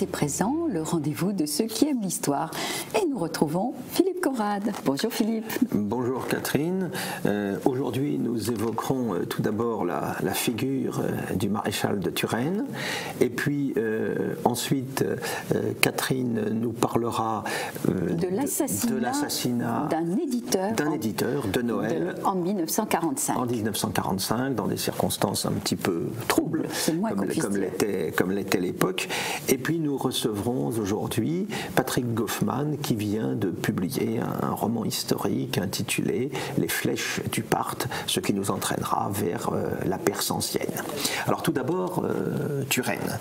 Passé Présent, le rendez-vous de ceux qui aiment l'histoire. Et nous retrouvons Philippe Conrad. Bonjour Philippe. Bonjour Catherine. Aujourd'hui nous évoquerons tout d'abord la figure du maréchal de Turenne. Et puis ensuite Catherine nous parlera de l'assassinat d'un éditeur de Noël en 1945. En 1945, dans des circonstances un petit peu troubles, comme l'était l'époque. Et puis nous recevrons aujourd'hui Patrick Goffman qui vient de publier un roman historique intitulé Les flèches du Parthe, ce qui nous entraînera vers la Perse ancienne. Alors tout d'abord, Turenne.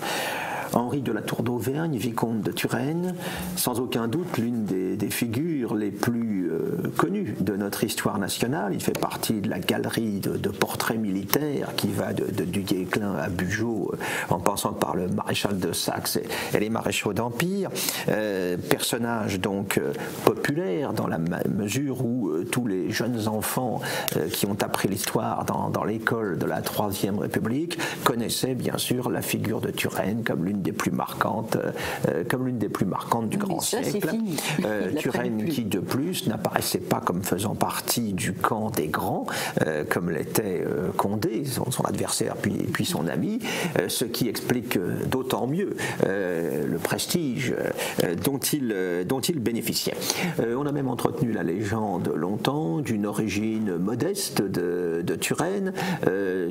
Henri de la Tour d'Auvergne, vicomte de Turenne, sans aucun doute l'une des figures les plus connues de notre histoire nationale. Il fait partie de la galerie de portraits militaires qui va du Guesclin à Bugeaud, en passant par le maréchal de Saxe et les maréchaux d'Empire. Personnage donc populaire dans la mesure où tous les jeunes enfants qui ont appris l'histoire dans l'école de la Troisième République connaissaient bien sûr la figure de Turenne comme l'une des plus marquantes, du grand siècle. Turenne qui de plus n'apparaissait pas comme faisant partie du camp des grands, comme l'était Condé, son adversaire puis son ami, ce qui explique d'autant mieux le prestige dont il bénéficiait. On a même entretenu la légende longtemps d'une origine modeste de Turenne.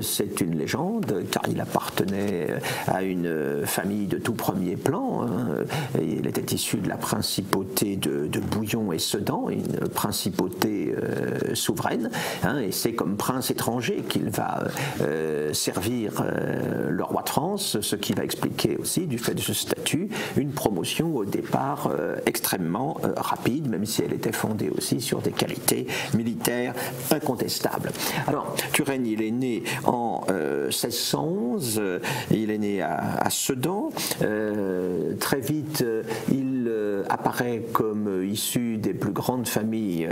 C'est une légende car il appartenait à une famille de tout premier plan. Il était issu de la principauté de Bouillon et Sedan, une principauté souveraine, et c'est comme prince étranger qu'il va servir le roi de France, ce qui va expliquer aussi, du fait de ce statut, une promotion au départ extrêmement rapide, même si elle était fondée aussi sur des qualités militaires incontestables. Alors, Turenne, il est né en 1611, il est né à Sedan. Très vite, il apparaît comme issu des plus grandes familles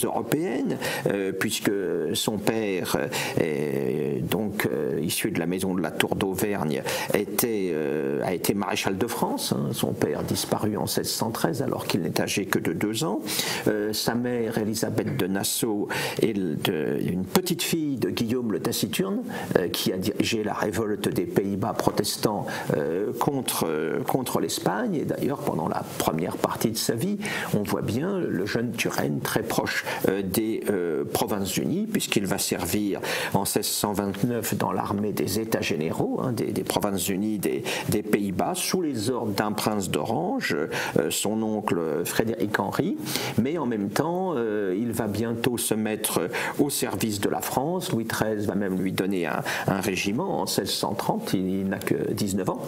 européennes, puisque son père, donc issu de la maison de la Tour d'Auvergne, a été maréchal de France. Son père disparu en 1613 alors qu'il n'est âgé que de 2 ans. Sa mère, Élisabeth de Nassau, est une petite fille de Guillaume le Taciturne, qui a dirigé la révolte des Pays-Bas protestants contre l'Espagne. Et d'ailleurs, pendant la première partie de sa vie, on voit bien le jeune Turenne très proche des Provinces-Unies, puisqu'il va servir en 1629 dans l'armée des États généraux des Provinces-Unies des Pays-Bas, sous les ordres d'un prince d'Orange, son oncle Frédéric Henri, mais en même temps, il va bientôt se mettre au service de la France. Louis XIII va même lui donner un régiment en 1630, il n'a que 19 ans.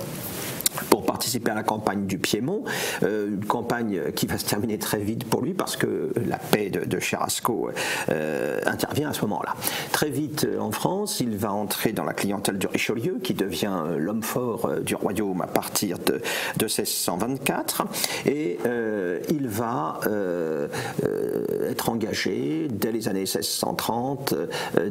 Pour participer à la campagne du Piémont, une campagne qui va se terminer très vite pour lui parce que la paix de Cherasco intervient à ce moment-là. Très vite en France, il va entrer dans la clientèle de Richelieu, qui devient l'homme fort du royaume à partir de 1624, et il va être engagé dès les années 1630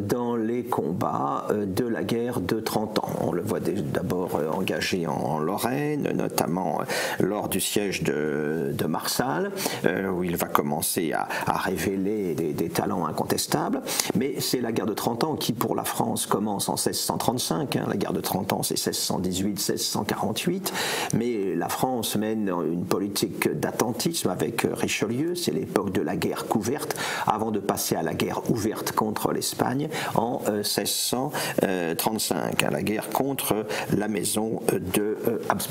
dans les combats de la guerre de 30 ans. On le voit d'abord engagé en Lorraine, notamment lors du siège de Marsal, où il va commencer à révéler des talents incontestables. Mais c'est la guerre de 30 ans qui, pour la France, commence en 1635. La guerre de 30 ans, c'est 1618-1648. Mais la France mène une politique d'attentisme avec Richelieu. C'est l'époque de la guerre couverte, avant de passer à la guerre ouverte contre l'Espagne en 1635, la guerre contre la maison de Habsbourg.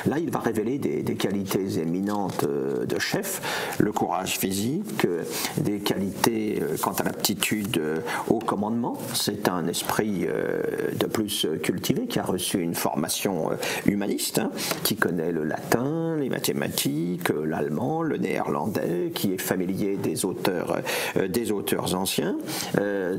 Là, il va révéler des qualités éminentes de chef, le courage physique, des qualités quant à l'aptitude au commandement. C'est un esprit de plus cultivé qui a reçu une formation humaniste, qui connaît le latin, les mathématiques, l'allemand, le néerlandais, qui est familier des auteurs anciens.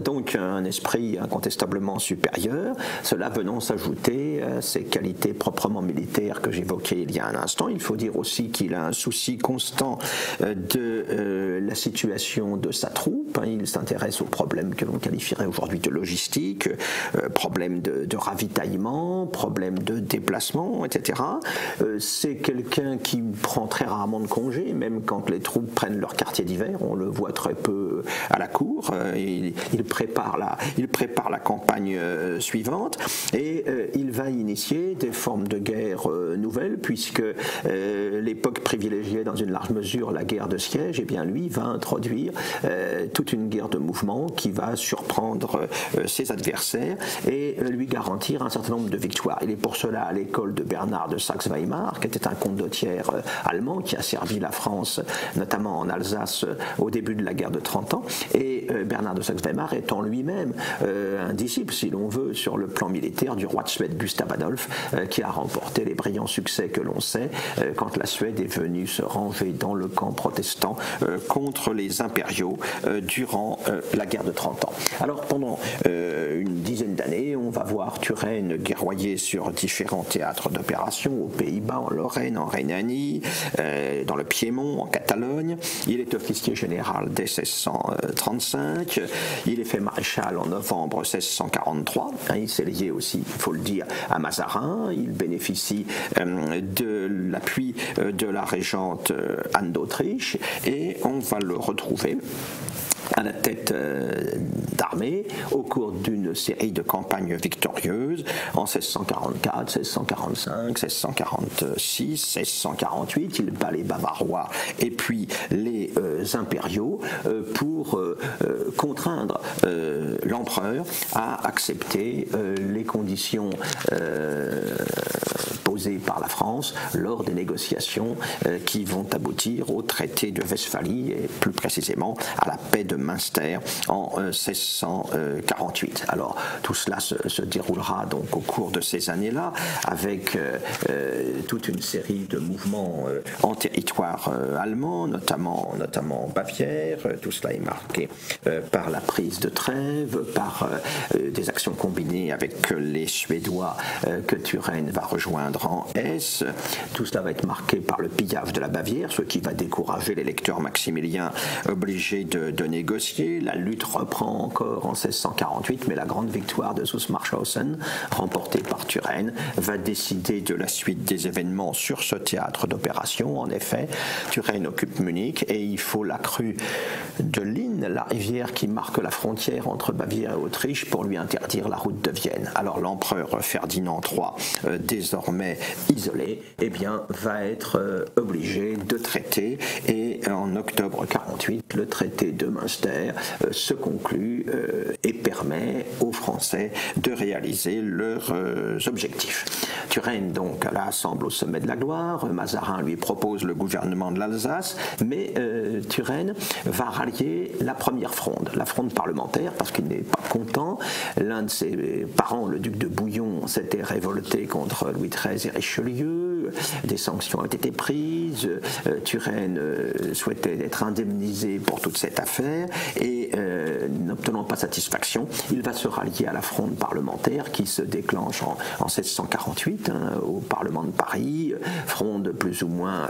Donc un esprit incontestablement supérieur, cela venant s'ajouter à ses qualités proprement militaires militaire que j'évoquais il y a un instant. Il faut dire aussi qu'il a un souci constant de la situation de sa troupe. Il s'intéresse aux problèmes que l'on qualifierait aujourd'hui de logistique, problèmes de ravitaillement, problèmes de déplacement, etc. C'est quelqu'un qui prend très rarement de congés, même quand les troupes prennent leur quartier d'hiver. On le voit très peu à la cour. Il prépare la campagne suivante et il va initier des formes de guerre nouvelles, puisque l'époque privilégiait dans une large mesure la guerre de siège. Et bien lui va introduire toute une guerre de mouvement qui va surprendre ses adversaires et lui garantir un certain nombre de victoires. Il est pour cela à l'école de Bernard de Saxe-Weimar, qui était un condottiere allemand qui a servi la France, notamment en Alsace, au début de la guerre de 30 ans. Et Bernard de Saxe-Weimar étant lui-même un disciple, si l'on veut, sur le plan militaire du roi de Suède Gustave Adolphe, qui a remporté les brillants succès que l'on sait quand la Suède est venue se ranger dans le camp protestant contre les impériaux durant la guerre de 30 ans. Alors pendant une dizaine d'années, on va voir Turenne guerroyer sur différents théâtres d'opération, aux Pays-Bas, en Lorraine, en Rhénanie, dans le Piémont, en Catalogne. Il est officier général dès 1635. Il est fait maréchal en novembre 1643. Il s'est lié aussi, il faut le dire, à Mazarin. Il bénéficie de l'appui de la régente Anne d'Autriche et on va le retrouver à la tête d'armée au cours d'une série de campagnes victorieuses en 1644, 1645, 1646, 1648. Il bat les Bavarois et puis les impériaux pour contraindre l'empereur à accepter les conditions posées par la France lors des négociations qui vont aboutir au traité de Westphalie et plus précisément à la paix de Münster en 1648. Alors tout cela se déroulera donc au cours de ces années-là avec toute une série de mouvements en territoire allemand, notamment en Bavière. Tout cela est marqué par la prise de Trèves, par des actions combinées avec les Suédois que Turenne va rejoindre en Hesse. Tout cela va être marqué par le pillage de la Bavière, ce qui va décourager l'électeur maximilien obligé de négocier. La lutte reprend encore en 1648, mais la grande victoire de Zusmarshausen, remportée par Turenne, va décider de la suite des événements sur ce théâtre d'opération. En effet, Turenne occupe Munich et il faut la crue de l'Inn, la rivière qui marque la frontière entre Bavière et Autriche, pour lui interdire la route de Vienne. Alors l'empereur Ferdinand III, désormais isolé, eh bien, va être obligé de traiter et en octobre 48, le traité de Münster se conclut et permet aux Français de réaliser leurs objectifs. Turenne donc là semble au sommet de la gloire, Mazarin lui propose le gouvernement de l'Alsace, mais Turenne va rallier la première fronde, la fronde parlementaire, parce qu'il n'est pas content. L'un de ses parents, le duc de Bouillon, s'était révolté contre Louis XIII et Richelieu, des sanctions ont été prises, Turenne souhaitait être indemnisé pour toute cette affaire et n'obtenant pas satisfaction, il va se rallier à la fronde parlementaire qui se déclenche en 1648 au Parlement de Paris, fronde plus ou moins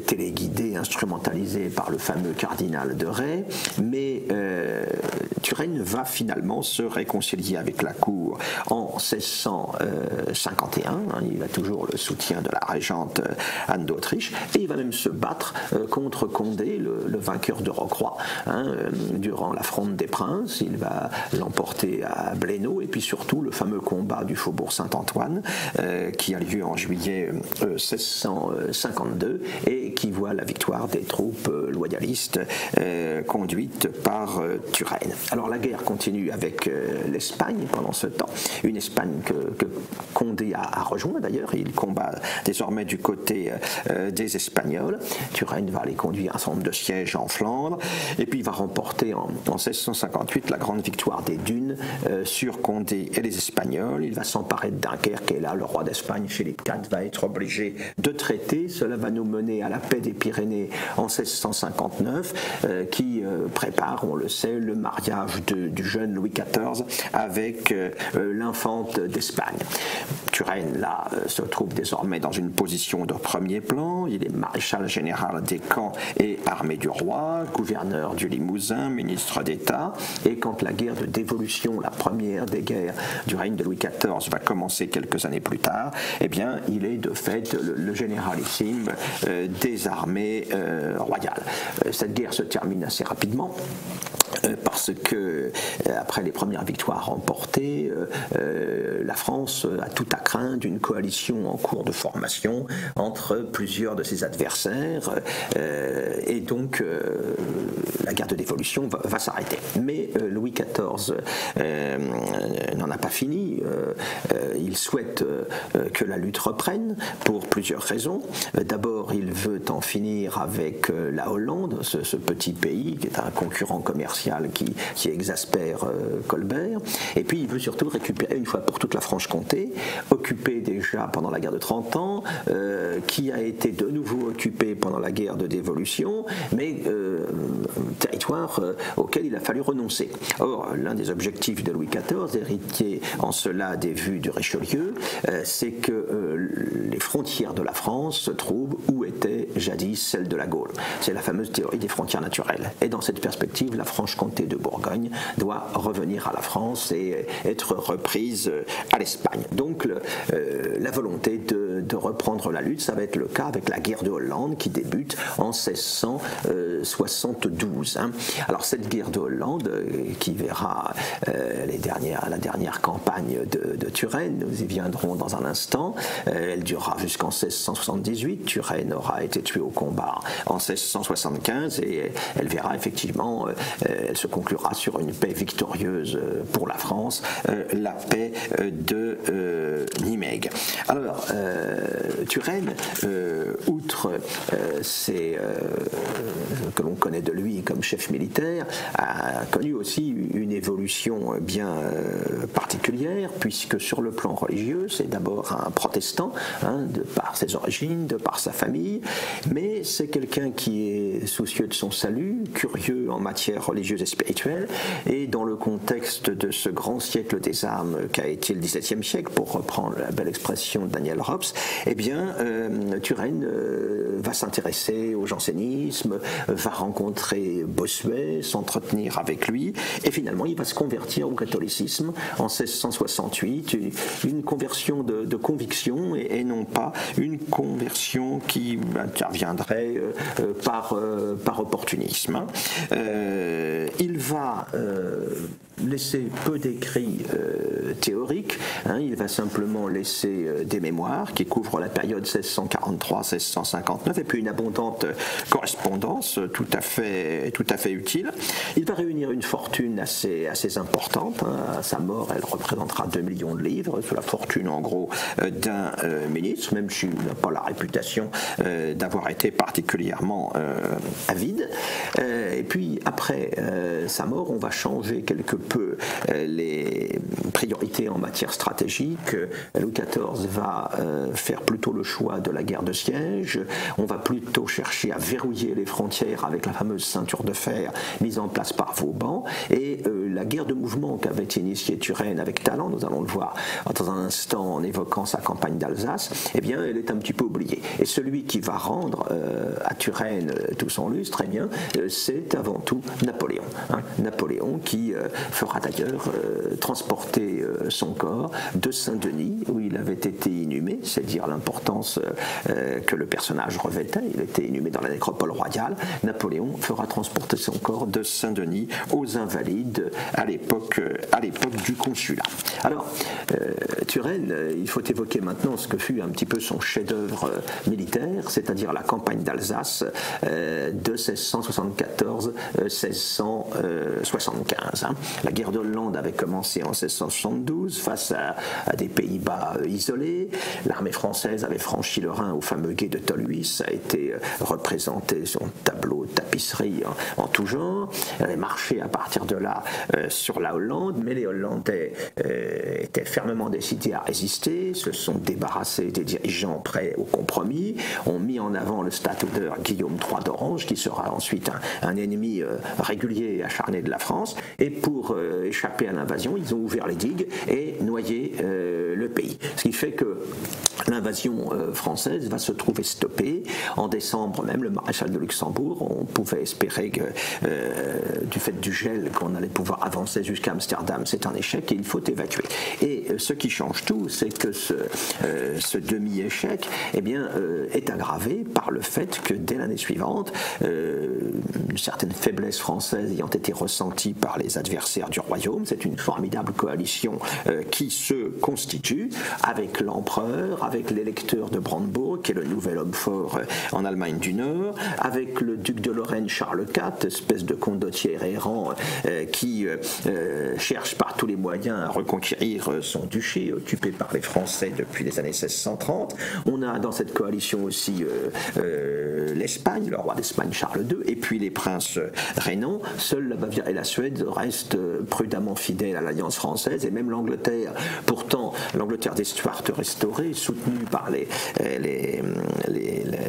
téléguidée, instrumentalisée par le fameux cardinal de Rais, mais Turenne va finalement se réconcilier avec la cour en 1651, il a toujours le soutien de la régente Anne d'Autriche, et il va même se battre contre Condé, le vainqueur de Rocroi, durant la fronde des Princes. Il va l'emporter à Blénaud, et puis surtout le fameux combat du faubourg Saint-Antoine qui a lieu en juillet 1652 et qui voit la victoire des troupes loyalistes conduites par Turenne. Alors la guerre continue avec l'Espagne pendant ce temps, une Espagne que Condé a rejoint d'ailleurs, et il combat désormais du côté des Espagnols. Turenne va aller conduire un certain nombre de sièges en Flandre, et puis il va remporter en 1658 la grande victoire des Dunes sur Condé et les Espagnols. Il va s'emparer de Dunkerque, et là le roi d'Espagne, Philippe IV, va être obligé de traiter. Cela va nous mener à la paix des Pyrénées en 1659, qui prépare, on le sait, le mariage du jeune Louis XIV avec l'infante d'Espagne. Turenne, là, se trouve désormais dans une position de premier plan. Il est maréchal général des camps et armée du roi, gouverneur du Limousin, ministre d'État, et quand la guerre de dévolution, la première des guerres du règne de Louis XIV, va commencer quelques années plus tard, eh bien, il est de fait le généralissime des armées royales. Cette guerre se termine assez rapidement, parce que après les premières victoires remportées, la France a tout à craindre d'une coalition en cours de formation entre plusieurs de ses adversaires, et donc la guerre de dévolution va s'arrêter. Mais Louis XIV n'en a pas fini. Il souhaite que la lutte reprenne pour plusieurs raisons. D'abord, il veut en finir avec la Hollande, ce petit pays qui est un concurrent commercial qui exaspère Colbert. Et puis il veut surtout récupérer une fois pour toute la Franche-Comté, occupée déjà pendant la guerre de 30 ans, qui a été de nouveau occupée pendant la guerre de dévolution, mais territoire auquel il a fallu renoncer. Or, l'un des objectifs de Louis XIV, héritier en cela des vues du Richelieu, c'est que les frontières de la France se trouvent où étaient jadis celles de la Gaule. C'est la fameuse théorie des frontières naturelles. Et dans cette perspective, la Franche-Comté de Bourgogne doit revenir à la France et être reprise à l'Espagne. Donc la volonté de reprendre la lutte, ça va être le cas avec la guerre de Hollande qui débute en 1672. Alors cette guerre de Hollande qui verra la dernière campagne de Turenne, nous y viendrons dans un instant, elle durera jusqu'en 1678. Turenne aura été tué au combat en 1675 et elle verra effectivement, elle se conclura sur une paix victorieuse pour la France, la paix de Nimègue. Alors, Turenne, outre que l'on connaît de lui comme chef militaire, a connu aussi une évolution bien particulière, puisque sur le plan religieux, c'est d'abord un protestant, de par ses origines, de par sa famille, mais c'est quelqu'un qui est soucieux de son salut, curieux en matière religieuse et spirituelle, et dans le contexte de ce grand siècle des âmes qu'a été le XVIIe siècle, pour reprendre la belle expression de Daniel Rops, eh bien, Turenne va s'intéresser au jansénisme, va rencontrer Bossuet, s'entretenir avec lui, et finalement il va se convertir au catholicisme en 1668, une conversion de conviction et non pas une conversion qui interviendrait par opportunisme. Il va laisser peu d'écrits théoriques, il va simplement laisser des mémoires qui couvrent la période 1643-1659 et puis une abondante correspondance tout à fait utile. Il va réunir une fortune assez importante. À sa mort, elle représentera 2 millions de livres, c'est la fortune en gros d'un ministre, même s'il n'a pas la réputation d'avoir été particulièrement avide. Et puis après sa mort, on va changer quelque peu les priorités en matière stratégique. Louis XIV va faire plutôt le choix de la guerre de siège. On va plutôt chercher à verrouiller les frontières avec la fameuse ceinture de fer mise en place par Vauban. Et la guerre de mouvement qu'avait initiée Turenne avec talent, nous allons le voir dans un instant en évoquant sa campagne d'Alsace, eh bien, elle est un petit peu oubliée. Et celui qui va rendre à Turenne tout son lustre, eh bien, c'est avant tout Napoléon. Napoléon qui fera d'ailleurs transporter son corps de Saint-Denis, où il avait été inhumé, c'est dire l'importance que le personnage revêtait. Il était inhumé dans la nécropole royale. Napoléon fera transporter son corps de Saint-Denis aux Invalides à l'époque du Consulat. Alors, Turenne, il faut évoquer maintenant ce que fut un petit peu son chef-d'œuvre militaire, c'est-à-dire la campagne d'Alsace de 1674-1675. La guerre de Hollande avait commencé en 1672 face à des Pays-Bas isolés. L'armée Françaises avaient franchi le Rhin au fameux gué de Tolhuis. Ça a été représenté sur tableau, tapisserie en tout genre. Elle avait marché à partir de là sur la Hollande, mais les Hollandais étaient fermement décidés à résister, se sont débarrassés des dirigeants prêts au compromis, ont mis en avant le Stadtholder Guillaume III d'Orange, qui sera ensuite un ennemi régulier et acharné de la France, et pour échapper à l'invasion, ils ont ouvert les digues et noyé le pays. Ce qui fait que l'invasion française va se trouver stoppée. En décembre même, le maréchal de Luxembourg, on pouvait espérer que du fait du gel qu'on allait pouvoir avancer jusqu'à Amsterdam, c'est un échec et il faut évacuer. Et ce qui change tout, c'est que ce demi-échec est aggravé par le fait que dès l'année suivante, une certaine faiblesse française ayant été ressentie par les adversaires du royaume, c'est une formidable coalition qui se constitue avec l'empereur, avec l'électeur de Brandebourg, qui est le nouvel homme fort en Allemagne du Nord, avec le duc de Lorraine Charles IV, espèce de condottier errant qui cherche par tous les moyens à reconquérir son duché occupé par les Français depuis les années 1630. On a dans cette coalition aussi l'Espagne, le roi d'Espagne Charles II, et puis les princes rhénans. Seuls la Bavière et la Suède restent prudemment fidèles à l'Alliance française, et même l'Angleterre, pourtant l'Angleterre des Stuarts restaurée, soutenue par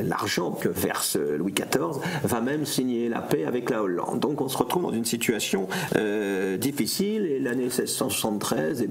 l'argent que verse Louis XIV, va même signer la paix avec la Hollande. Donc on se retrouve dans une situation difficile, et l'année 1673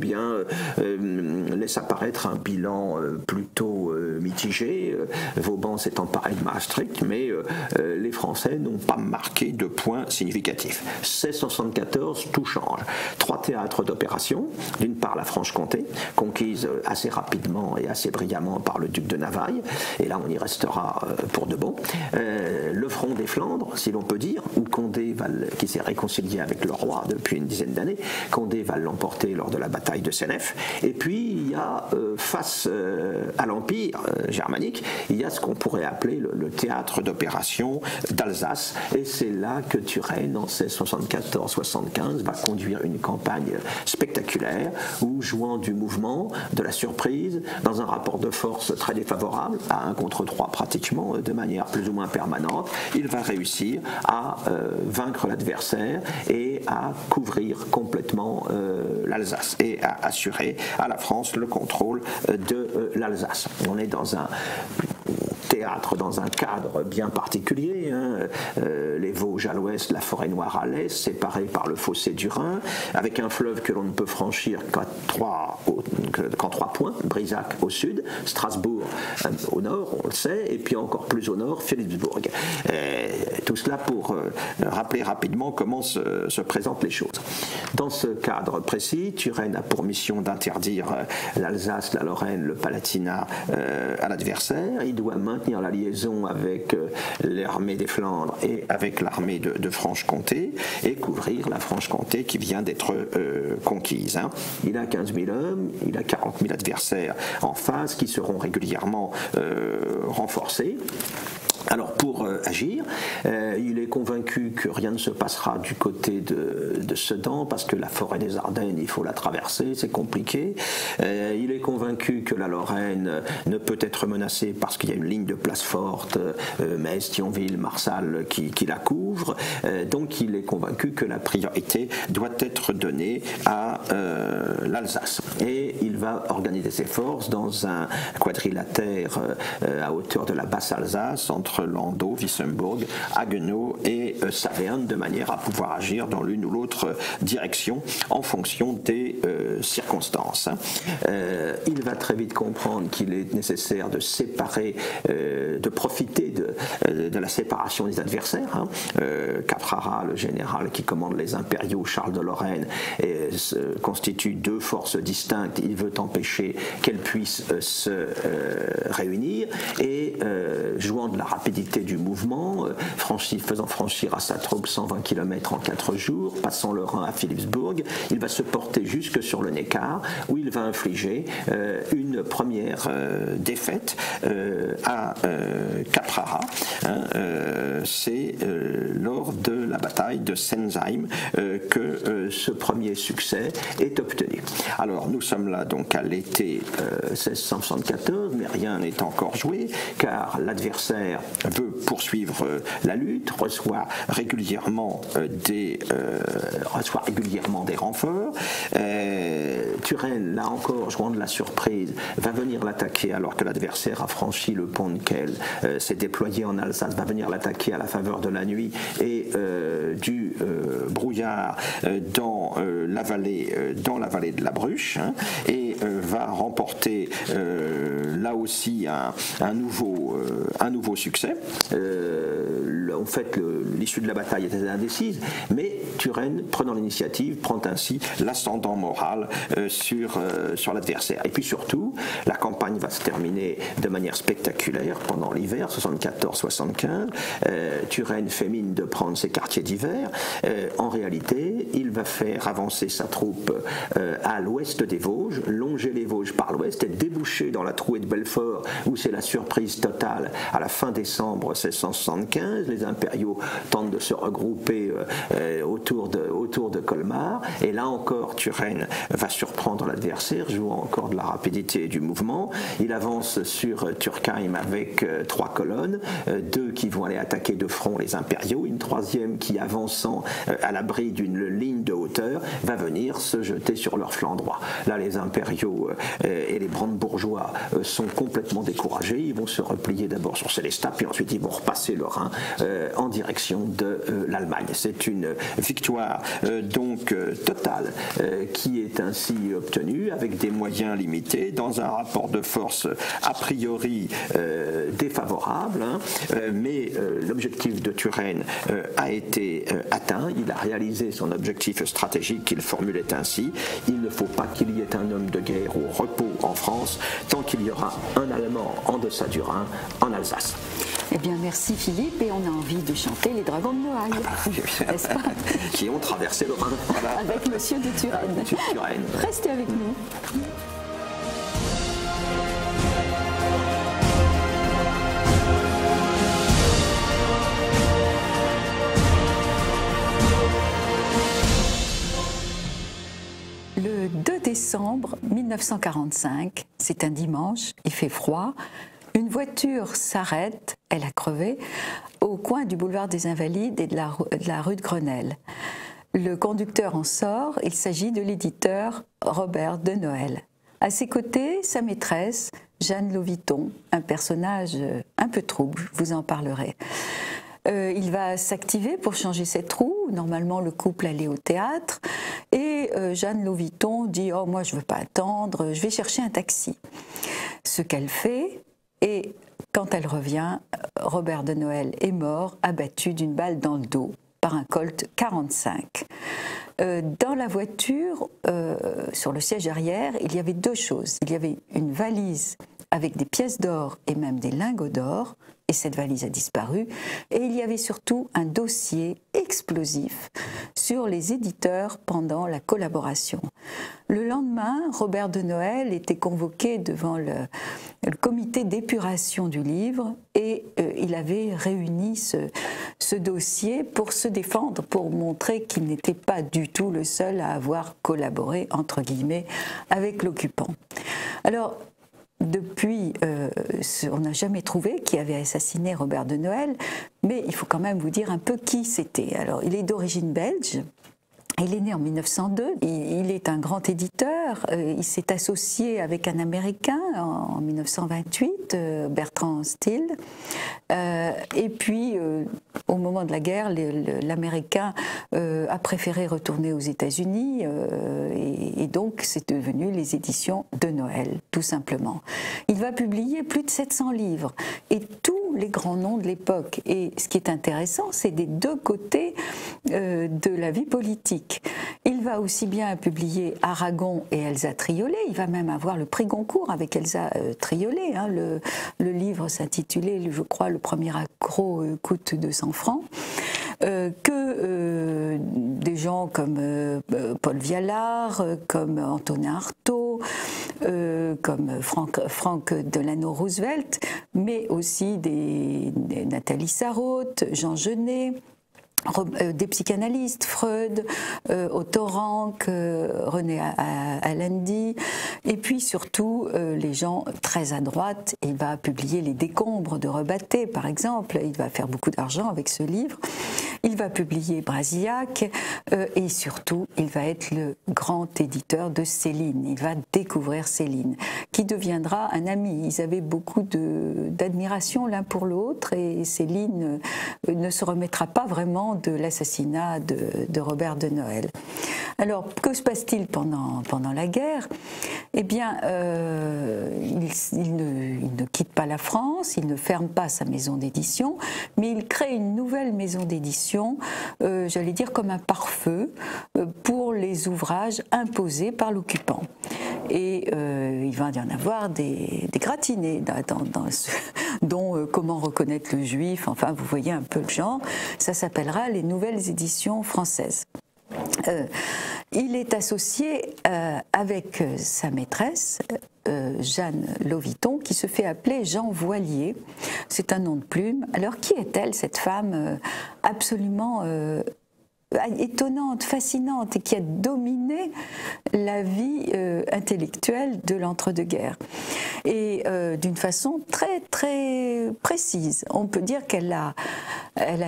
laisse apparaître un bilan plutôt mitigé, Vauban s'étant paré de Maastricht, mais les Français n'ont pas marqué de points significatifs. 1674, tout change. 3 théâtres d'opération, d'une part la Franche-Comté, conquise assez rapidement et assez brillamment par le duc de Navailles, et là on y restera pour de bon. Le front des Flandres, si l'on peut dire, où Condé qui s'est réconcilié avec le roi depuis une dizaine d'années, Condé va l'emporter lors de la bataille de Senef. Et puis il y a face à l'Empire germanique, il y a ce qu'on pourrait appeler le théâtre d'opération d'Alsace, et c'est là que Turenne en 1674-75 va conduire une campagne spectaculaire où, jouant du mouvement, de la surprise, dans un rapport de force très défavorable, à 1 contre 3 pratiquement, de manière plus ou moins permanente, il va réussir à vaincre l'adversaire et à couvrir complètement l'Alsace et à assurer à la France le contrôle de l'Alsace. On est dans un théâtre dans un cadre bien particulier, les Vosges à l'ouest, la forêt noire à l'est, séparés par le fossé du Rhin, avec un fleuve que l'on ne peut franchir qu'en 3 points, Brisac au sud, Strasbourg au nord, on le sait, et puis encore plus au nord, Philipsbourg. Tout cela pour rappeler rapidement comment se présentent les choses. Dans ce cadre précis, Turenne a pour mission d'interdire l'Alsace, la Lorraine, le Palatinat à l'adversaire. Il doit maintenir la liaison avec l'armée des Flandres et avec l'armée de Franche-Comté et couvrir la Franche-Comté qui vient d'être conquise. Il a 15 000 hommes, il a 40 000 adversaires en face qui seront régulièrement renforcés. Alors pour agir, il est convaincu que rien ne se passera du côté de Sedan parce que la forêt des Ardennes, il faut la traverser, c'est compliqué. Il est convaincu que la Lorraine ne peut être menacée parce qu'il y a une ligne de place forte, Metz, Thionville, Marsal qui la couvre. Donc il est convaincu que la priorité doit être donnée à l'Alsace. Et il va organiser ses forces dans un quadrilatère à hauteur de la Basse-Alsace entre Landau, Wissembourg, Haguenau et Saverne, de manière à pouvoir agir dans l'une ou l'autre direction en fonction des circonstances. Il va très vite comprendre qu'il est nécessaire de séparer, de profiter de la séparation des adversaires. Caprara, le général qui commande les impériaux, Charles de Lorraine, constitue 2 forces distinctes. Il veut empêcher qu'elles puissent se réunir et jouant de la rapidité du mouvement, faisant franchir à sa troupe 120 km en 4 jours, passant le Rhin à Philipsbourg, il va se porter jusque sur le Neckar où il va infliger une première défaite à Caprara, c'est lors de la bataille de Senzheim que ce premier succès est obtenu. Alors nous sommes là donc à l'été 1674, mais rien n'est encore joué, car l'adversaire veut poursuivre la lutte, reçoit régulièrement des renforts. Turenne, là encore, jouant de la surprise, va venir l'attaquer alors que l'adversaire a franchi le pont de Kehl, s'est déployé en Alsace, va venir l'attaquer à la faveur de la nuit et du brouillard dans la vallée de la Bruche, hein, et va remporter là aussi un nouveau succès. En fait, l'issue de la bataille était indécise, mais Turenne, prenant l'initiative, prend ainsi l'ascendant moral sur l'adversaire. Et puis surtout, la campagne va se terminer de manière spectaculaire pendant l'hiver 74-75. Turenne fait mine de prendre ses quartiers d'hiver. En réalité, il va faire avancer sa troupe à l'ouest des Vosges, longer les Vosges par l'ouest et déboucher dans la trouée de Belfort, où c'est la surprise totale à la fin décembre 1675. Les impériaux tentent de se regrouper autour de Colmar, et là encore Turenne va surprendre l'adversaire, jouant encore de la rapidité du mouvement. Il avance sur Turckheim avec 3 colonnes, 2 qui vont aller attaquer de front les impériaux, une 3e qui, avançant à l'abri d'une ligne de hauteur, va venir se jeter sur leur flanc droit. Là, les impériaux et les brandebourgeois sont complètement découragés. Ils vont se replier d'abord sur Sélestat, puis ensuite ils vont repasser le Rhin en direction de l'Allemagne. C'est une victoire donc totale qui est ainsi obtenue avec des moyens limités dans un rapport de force a priori défavorable, hein, mais l'objectif de Turenne a été atteint. Il a réalisé son objectif stratégique qu'il formulait ainsi: il ne faut pas qu'il y ait un homme de guerre au repos en France tant qu'il y aura un Allemand en deçà du Rhin en Alsace. Eh bien, merci Philippe, et on a envie de chanter les Dragons de Noailles, n'est-ce pas? Qui ont traversé le Rhin. Voilà. Avec Monsieur de Turenne. Monsieur de Turenne. Restez avec nous. Le 2 décembre 1945, c'est un dimanche, il fait froid. Une voiture s'arrête, elle a crevé, au coin du boulevard des Invalides et de la rue de Grenelle. Le conducteur en sort, il s'agit de l'éditeur Robert de Noël. À ses côtés, sa maîtresse, Jeanne Loviton, un personnage un peu trouble, je vous en parlerai. Il va s'activer pour changer cette roue. Normalement, le couple allait au théâtre. Et Jeanne Loviton dit « Oh, moi, je ne veux pas attendre, je vais chercher un taxi ». Ce qu'elle fait, et quand elle revient, Robert de Noël est mort, abattu d'une balle dans le dos par un Colt 45. Dans la voiture, sur le siège arrière, il y avait 2 choses. Il y avait une valise avec des pièces d'or et même des lingots d'or, et cette valise a disparu. Et il y avait surtout un dossier explosif sur les éditeurs pendant la collaboration. Le lendemain, Robert de Noël était convoqué devant le comité d'épuration du livre, et il avait réuni ce dossier pour se défendre, pour montrer qu'il n'était pas du tout le seul à avoir collaboré, entre guillemets, avec l'occupant. Alors, depuis, on n'a jamais trouvé qui avait assassiné Robert de Noël, mais il faut quand même vous dire un peu qui c'était. Alors, il est d'origine belge. Il est né en 1902, il est un grand éditeur, il s'est associé avec un Américain en 1928, Bertrand Steele, et puis au moment de la guerre, l'Américain a préféré retourner aux États-Unis, et donc c'est devenu les éditions de Noël, tout simplement. Il va publier plus de 700 livres, et tous les grands noms de l'époque, et ce qui est intéressant, c'est des 2 côtés de la vie politique. Il va aussi bien publier Aragon et Elsa Triolet, il va même avoir le prix Goncourt avec Elsa Triolet, hein. Le livre s'intitulait, je crois, Le premier accro coûte 200 francs, que des gens comme Paul Vialard, comme Antonin Artaud, comme Frank Delano Roosevelt, mais aussi des Nathalie Sarraute, Jean Genet, des psychanalystes, Freud, Otto Rank, René Alendi, et puis surtout les gens très à droite. Il va publier Les Décombres de Rebatté, par exemple. Il va faire beaucoup d'argent avec ce livre. Il va publier Brasillac, et surtout, il va être le grand éditeur de Céline. Il va découvrir Céline, qui deviendra un ami. Ils avaient beaucoup d'admiration l'un pour l'autre, et Céline ne se remettra pas vraiment de l'assassinat de Robert de Noël. Alors, que se passe-t-il pendant la guerre? Eh bien, il ne quitte pas la France, il ne ferme pas sa maison d'édition, mais il crée une nouvelle maison d'édition, j'allais dire comme un pare-feu, pour les ouvrages imposés par l'occupant. Et il va y en avoir des gratinés dont Comment reconnaître le juif, enfin vous voyez un peu le genre. Ça s'appellera les Nouvelles Éditions Françaises. Il est associé avec sa maîtresse, Jeanne Loviton, qui se fait appeler Jean Voilier. C'est un nom de plume. Alors qui est-elle, cette femme absolument étonnante, fascinante, et qui a dominé la vie intellectuelle de l'entre-deux-guerres, et d'une façon très très précise. On peut dire qu'elle a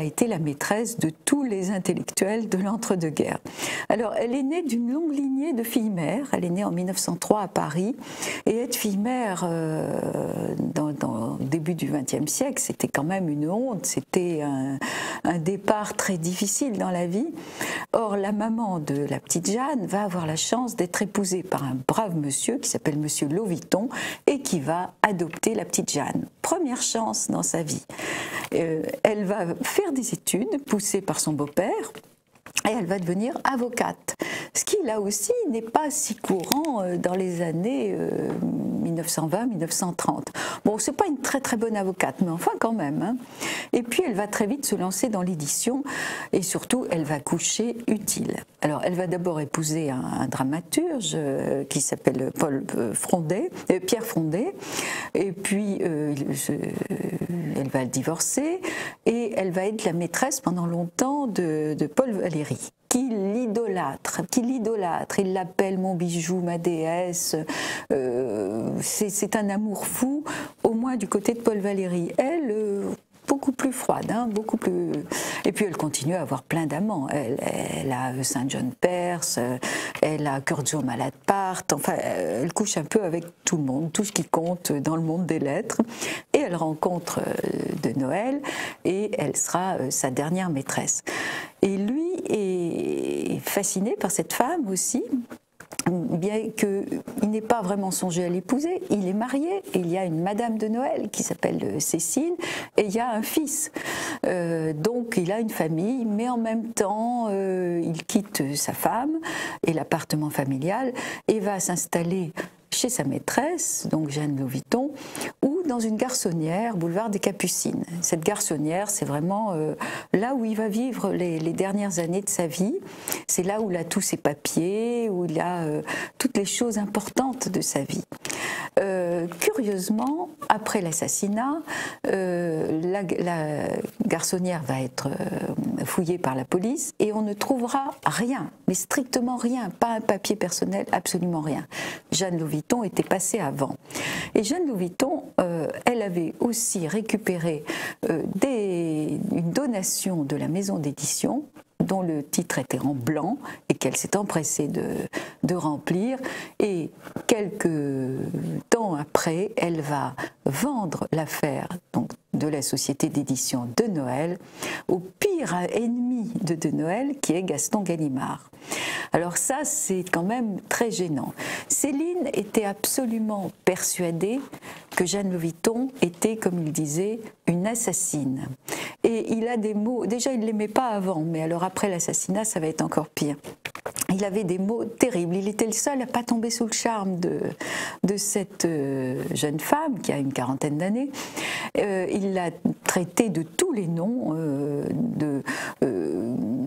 été la maîtresse de tous les intellectuels de l'entre-deux-guerres. Alors, elle est née d'une longue lignée de filles mères. Elle est née en 1903 à Paris, et être fille mère dans le début du XXe siècle, c'était quand même une honte. C'était un départ très difficile dans la vie. Or, la maman de la petite Jeanne va avoir la chance d'être épousée par un brave monsieur qui s'appelle monsieur Loviton, et qui va adopter la petite Jeanne. Première chance dans sa vie. Elle va faire des études, poussée par son beau-père, et elle va devenir avocate. Ce qui, là aussi, n'est pas si courant dans les années 1920-1930. Bon, c'est pas une très très bonne avocate, mais enfin quand même. Hein. Et puis, elle va très vite se lancer dans l'édition, et surtout, elle va coucher utile. Alors, elle va d'abord épouser un dramaturge qui s'appelle Pierre Frondet, et puis elle va le divorcer, et elle va être la maîtresse pendant longtemps de Paul Valéry, qui l'idolâtre, il l'appelle mon bijou, ma déesse, c'est un amour fou, au moins du côté de Paul Valéry. Elle, beaucoup plus froide, hein, beaucoup plus... Et puis elle continue à avoir plein d'amants. Elle a Saint John Perse, elle a Curzio Malaparte, enfin elle couche un peu avec tout le monde, tout ce qui compte dans le monde des lettres. Et elle rencontre de Noël, et elle sera sa dernière maîtresse. Et lui est fasciné par cette femme aussi, bien qu'il n'ait pas vraiment songé à l'épouser. Il est marié, et il y a une Madame de Noël qui s'appelle Cécile, et il y a un fils. Donc il a une famille, mais en même temps, il quitte sa femme et l'appartement familial, et va s'installer chez sa maîtresse, donc Jeanne Loviton, ou dans une garçonnière, boulevard des Capucines. Cette garçonnière, c'est vraiment là où il va vivre les dernières années de sa vie. C'est là où il a tous ses papiers, où il a toutes les choses importantes de sa vie. Curieusement, après l'assassinat, la garçonnière va être fouillée par la police, et on ne trouvera rien, mais strictement rien, pas un papier personnel, absolument rien. Jeanne Loviton était passée avant. Et Jeanne Loviton, elle avait aussi récupéré une donation de la maison d'édition, dont le titre était en blanc, et qu'elle s'est empressée de remplir. Et quelques temps après, elle va vendre l'affaire de la société d'édition de Noël au pire ennemi de Noël, qui est Gaston Gallimard. Alors ça, c'est quand même très gênant. Céline était absolument persuadée que Jeanne Loviton était, comme il disait, une assassine. Et il a des mots, déjà il ne l'aimait pas avant, mais alors après l'assassinat, ça va être encore pire. Il avait des mots terribles. Il était le seul à ne pas tomber sous le charme de cette jeune femme qui a une quarantaine d'années. Il l'a traitée de tous les noms,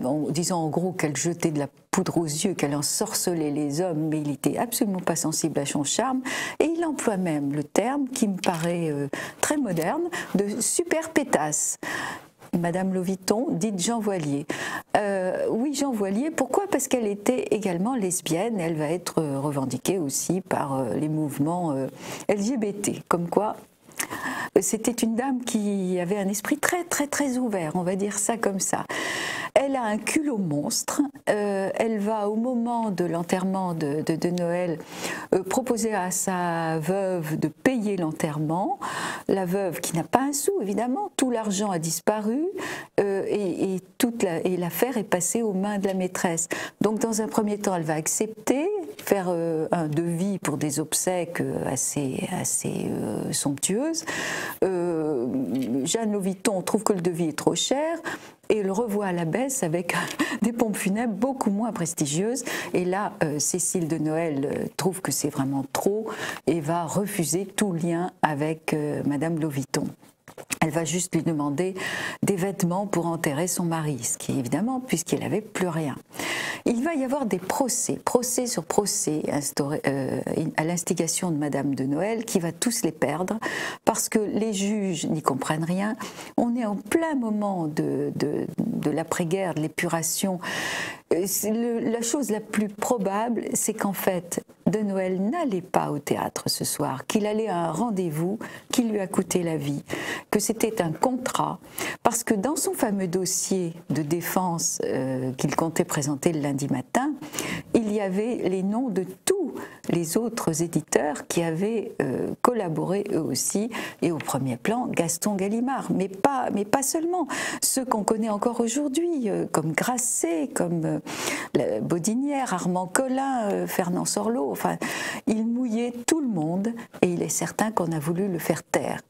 en disant en gros qu'elle jetait de la poudre aux yeux, qu'elle ensorcelait les hommes, mais il n'était absolument pas sensible à son charme. Et il emploie même le terme, qui me paraît très moderne, de super pétasse. Madame Loviton, dite Jean Voilier. Oui, Jean Voilier, pourquoi? Parce qu'elle était également lesbienne, elle va être revendiquée aussi par les mouvements LGBT, comme quoi c'était une dame qui avait un esprit très très très ouvert, on va dire ça comme ça. Elle a un culot monstre, elle va au moment de l'enterrement de Noël proposer à sa veuve de payer l'enterrement, la veuve qui n'a pas un sou évidemment, tout l'argent a disparu et l'affaire est passée aux mains de la maîtresse. Donc dans un premier temps elle va accepter, faire un devis pour des obsèques assez somptueuses. Jeanne Loviton trouve que le devis est trop cher et le revoit à la baisse avec des pompes funèbres beaucoup moins prestigieuses. Et là, Cécile de Noël trouve que c'est vraiment trop et va refuser tout lien avec Madame Loviton. Elle va juste lui demander des vêtements pour enterrer son mari, ce qui évidemment, puisqu'il n'avait plus rien. Il va y avoir des procès sur procès à l'instigation de Madame de Noël, qui va tous les perdre, parce que les juges n'y comprennent rien. On est en plein moment de l'après-guerre, de l'épuration. La chose la plus probable, c'est qu'en fait, de Noël n'allait pas au théâtre ce soir, qu'il allait à un rendez-vous qui lui a coûté la vie, que c'était un contrat, parce que dans son fameux dossier de défense qu'il comptait présenter le lundi matin, il y avait les noms de tous les autres éditeurs qui avaient collaboré eux aussi, et au premier plan Gaston Gallimard, mais pas seulement, ceux qu'on connaît encore aujourd'hui, comme Grasset, comme Baudinière, Armand Collin, Fernand Sorlot, enfin, il mouillait tout le monde et il est certain qu'on a voulu le faire taire.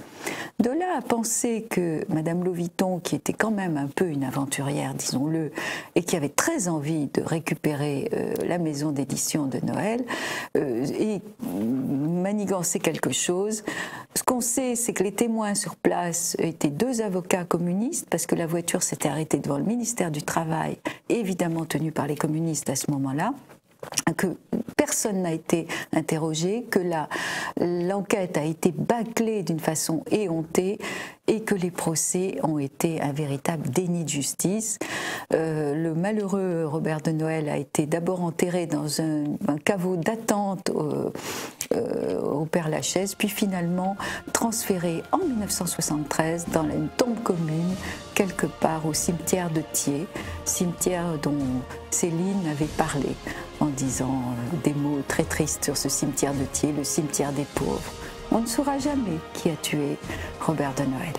De là à penser que Madame Loviton, qui était quand même un peu une aventurière, disons-le, et qui avait très envie de récupérer la maison d'édition de Noël, et manigancer quelque chose, ce qu'on sait, c'est que les témoins sur place étaient deux avocats communistes, parce que la voiture s'était arrêtée devant le ministère du Travail, évidemment tenu par les communistes à ce moment-là, que personne n'a été interrogé, que l'enquête a été bâclée d'une façon éhontée et que les procès ont été un véritable déni de justice. Le malheureux Robert de Noël a été d'abord enterré dans un caveau d'attente au Père-Lachaise, puis finalement transféré en 1973 dans une tombe commune quelque part au cimetière de Thiers, cimetière dont Céline avait parlé en disant des mots très tristes sur ce cimetière de Thiers, le cimetière des pauvres. On ne saura jamais qui a tué Robert de Noël.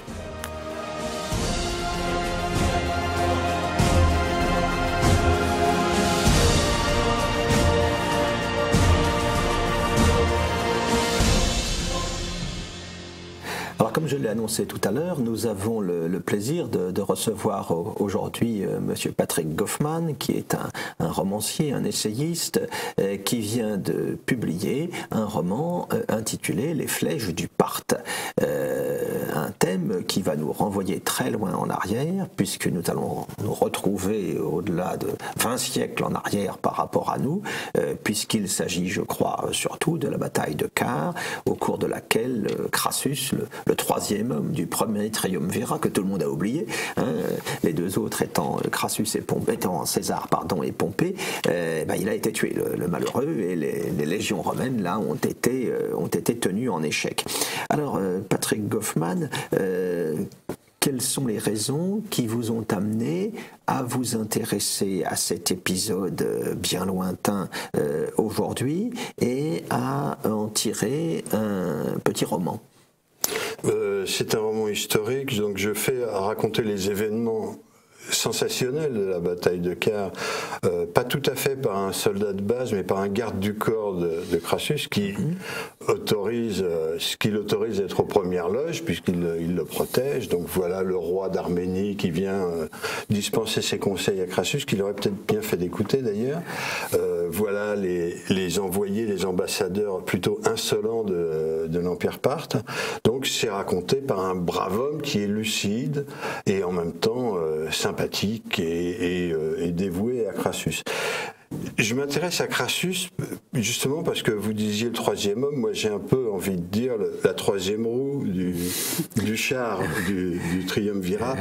Comme je l'ai annoncé tout à l'heure, nous avons le plaisir de recevoir aujourd'hui Monsieur Patrick Goffman, qui est un romancier, un essayiste, qui vient de publier un roman intitulé « Les flèches du Parthe ». Un thème qui va nous renvoyer très loin en arrière, puisque nous allons nous retrouver au-delà de 20 siècles en arrière par rapport à nous, puisqu'il s'agit, je crois, surtout de la bataille de Quart, au cours de laquelle Crassus, le troisième homme du premier triumvirat que tout le monde a oublié, les deux autres étant Crassus et César et Pompée, il a été tué, le malheureux, et les légions romaines là ont été tenues en échec. Alors Patrick Goffman, quelles sont les raisons qui vous ont amené à vous intéresser à cet épisode bien lointain aujourd'hui et à en tirer un petit roman? C'est un roman historique, donc je fais raconter les événements sensationnel de la bataille de Quart, pas tout à fait par un soldat de base, mais par un garde du corps de Crassus qui autorise d'être aux premières loges, puisqu'il le protège. Donc voilà le roi d'Arménie qui vient dispenser ses conseils à Crassus, qu'il aurait peut-être bien fait d'écouter d'ailleurs. Voilà les envoyés, les ambassadeurs plutôt insolents de l'Empire parthe. Donc c'est raconté par un brave homme qui est lucide et en même temps sympathique et dévoué à Crassus. Je m'intéresse à Crassus justement parce que vous disiez le troisième homme. Moi, j'ai un peu envie de dire la troisième roue du char du triumvirat.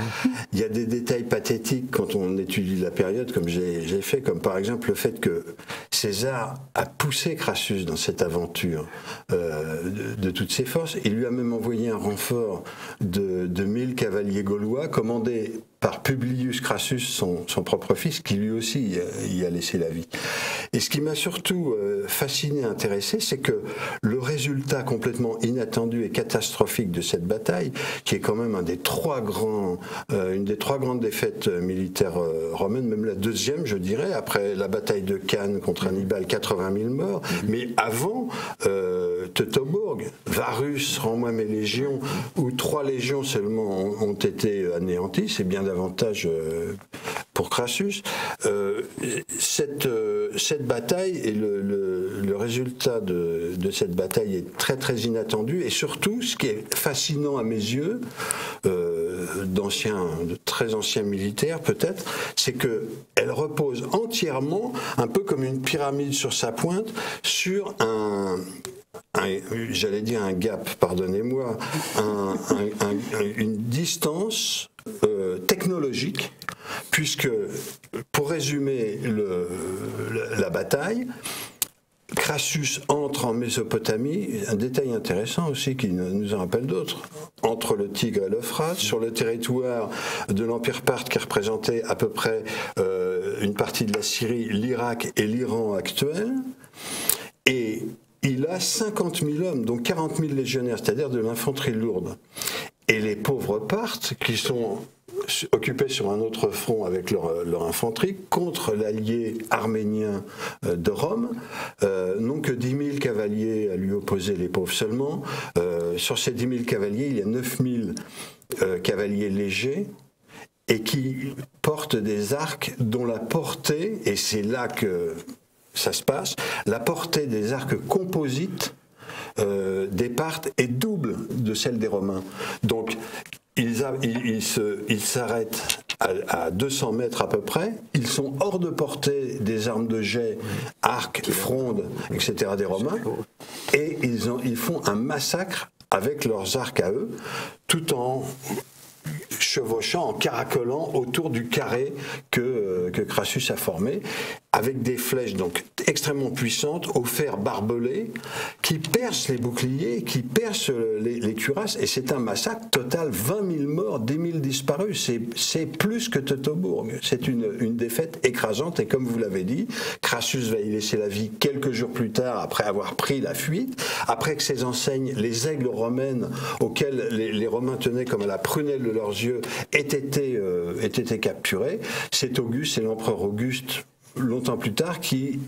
Il y a des détails pathétiques quand on étudie la période, comme j'ai fait, comme par exemple le fait que César a poussé Crassus dans cette aventure de toutes ses forces. Il lui a même envoyé un renfort de 1000 cavaliers gaulois commandés par Publius Crassus, son propre fils, qui lui aussi y a laissé la vie. Et ce qui m'a surtout fasciné, intéressé, c'est que le résultat complètement inattendu et catastrophique de cette bataille, qui est quand même une des trois grandes défaites militaires romaines, même la deuxième, je dirais, après la bataille de Cannes contre Hannibal, 80 000 morts, mais avant Teutobourg, Varus, rends-moi mes légions, où 3 légions seulement ont été anéanties, c'est bien davantage pour Crassus. Cette bataille et le résultat de cette bataille est très très inattendu, et surtout ce qui est fascinant à mes yeux, de très anciens militaires peut-être, c'est qu'elle repose entièrement, un peu comme une pyramide sur sa pointe, sur j'allais dire un gap, pardonnez-moi, une distance technologique, puisque, pour résumer la bataille, Crassus entre en Mésopotamie, un détail intéressant aussi qui nous en rappelle d'autres, entre le Tigre et l'Euphrate, sur le territoire de l'Empire parthe qui représentait à peu près une partie de la Syrie, l'Irak et l'Iran actuel, et il a 50 000 hommes, donc 40 000 légionnaires, c'est-à-dire de l'infanterie lourde. Et les pauvres Parthes, qui sont occupés sur un autre front avec leur infanterie, contre l'allié arménien de Rome, n'ont que 10 000 cavaliers à lui opposer, les pauvres seulement. Sur ces 10 000 cavaliers, il y a 9 000 cavaliers légers, et qui portent des arcs dont la portée, et c'est là que ça se passe, la portée des arcs composites des Parthes est double de celle des Romains. Donc ils s'arrêtent à 200 mètres à peu près, ils sont hors de portée des armes de jet, arcs, frondes, etc. des Romains, et ils font un massacre avec leurs arcs à eux, tout en chevauchant, en caracolant autour du carré que Crassus a formé, avec des flèches donc extrêmement puissantes, au fer barbelé, qui percent les boucliers, qui percent les cuirasses, et c'est un massacre total, 20 000 morts, 10 000 disparus, c'est plus que Teutobourg, c'est une défaite écrasante, et comme vous l'avez dit, Crassus va y laisser la vie quelques jours plus tard, après avoir pris la fuite, après que ces enseignes, les aigles romaines, auxquelles les Romains tenaient comme à la prunelle de leurs yeux, aient été capturées. C'est Auguste, c'est l'empereur Auguste, longtemps plus tard, qui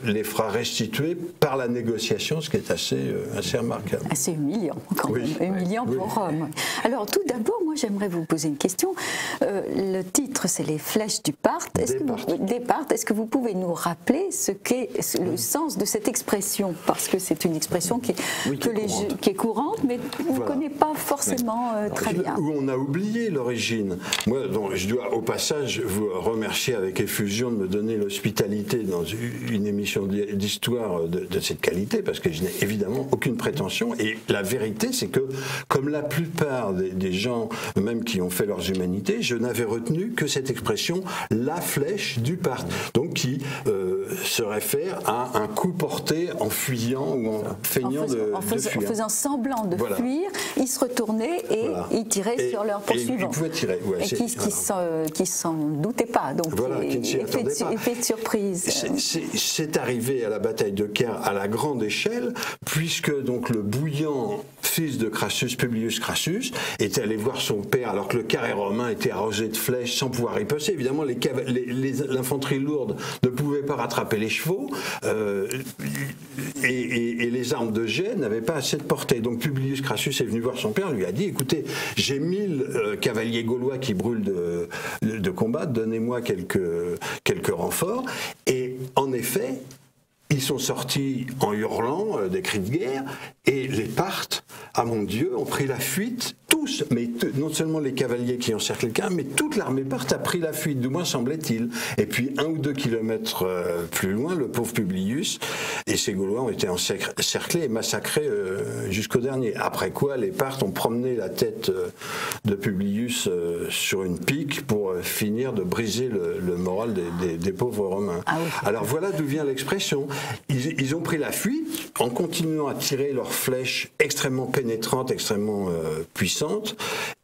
les fera restituer par la négociation, ce qui est assez remarquable. Assez humiliant, quand même. Humiliant pour Rome. Alors, tout d'abord, moi, j'aimerais vous poser une question. Le titre, c'est Les flèches du Parthe. Est-ce que vous pouvez nous rappeler ce qu'est le sens de cette expression? Parce que c'est une expression qui est courante, mais on ne connaît pas forcément très bien. Où on a oublié l'origine. Moi, donc, je dois au passage vous remercier avec effusion de me donner l'hospitalité dans une émission d'histoire de cette qualité, parce que je n'ai évidemment aucune prétention, et la vérité c'est que, comme la plupart des gens même qui ont fait leurs humanités, je n'avais retenu que cette expression, la flèche du Parthe, donc qui se réfère à un coup porté en fuyant ou en feignant de fuir. En faisant semblant de fuir, ils se retournaient et ils tiraient sur leurs poursuivants. Ils pouvaient tirer, qui s'en doutaient pas, donc effet de surprise. C'est arrivé à la bataille de Caire à la grande échelle, puisque donc le bouillant fils de Crassus, Publius Crassus, était allé voir son père alors que le carré romain était arrosé de flèches sans pouvoir riposter. Évidemment, l'infanterie lourde ne pouvait pas rattraper les chevaux et les armes de jet n'avaient pas assez de portée. Donc Publius Crassus est venu voir son père, lui a dit: écoutez, j'ai 1000 cavaliers gaulois qui brûlent de combat, donnez-moi quelques renforts. Et en effet, ils sont sortis en hurlant des cris de guerre, et les Parthes ah mon Dieu, ont pris la fuite, tous, mais non seulement les cavaliers qui encerclent le camp, mais toute l'armée parthe a pris la fuite, du moins semblait-il. Et puis 1 ou 2 kilomètres plus loin, le pauvre Publius et ses Gaulois ont été encerclés et massacrés jusqu'au dernier. Après quoi, les Parthes ont promené la tête de Publius sur une pique pour finir de briser le moral des pauvres Romains. Ah oui. Alors voilà d'où vient l'expression. Ils ont pris la fuite en continuant à tirer leurs flèches extrêmement pénétrantes, extrêmement puissantes,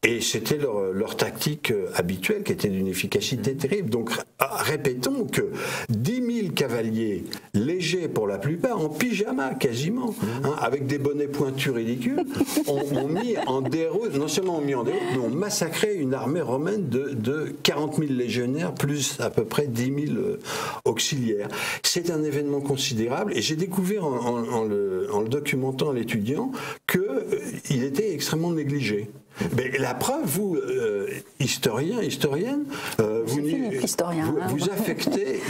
et c'était leur tactique habituelle qui était d'une efficacité terrible. Donc répétons que 10 000 cavaliers légers pour la plupart, en pyjama quasiment, hein, avec des bonnets pointus ridicules, ont mis en déroute, non seulement ont mis en déroute, mais ont massacré une armée romaine de 40 000 légionnaires, plus à peu près 10 000 auxiliaires. C'est un événement considérable, et j'ai découvert en le documentant, en l'étudiant, qu'il était extrêmement négligé. Mais la preuve, vous, historienne, vous affectez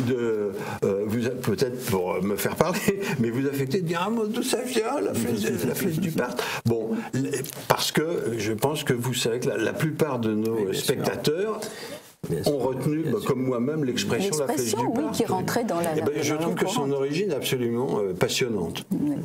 peut-être pour me faire parler, mais vous affectez de dire ah, d'où ça vient, la flèche du Parthe. Bon, parce que je pense que vous savez que la plupart de nos spectateurs ont retenu, comme moi-même, l'expression la flèche du Parthe. Oui, qui rentrait dans la. Je trouve que son origine est absolument passionnante. Oui.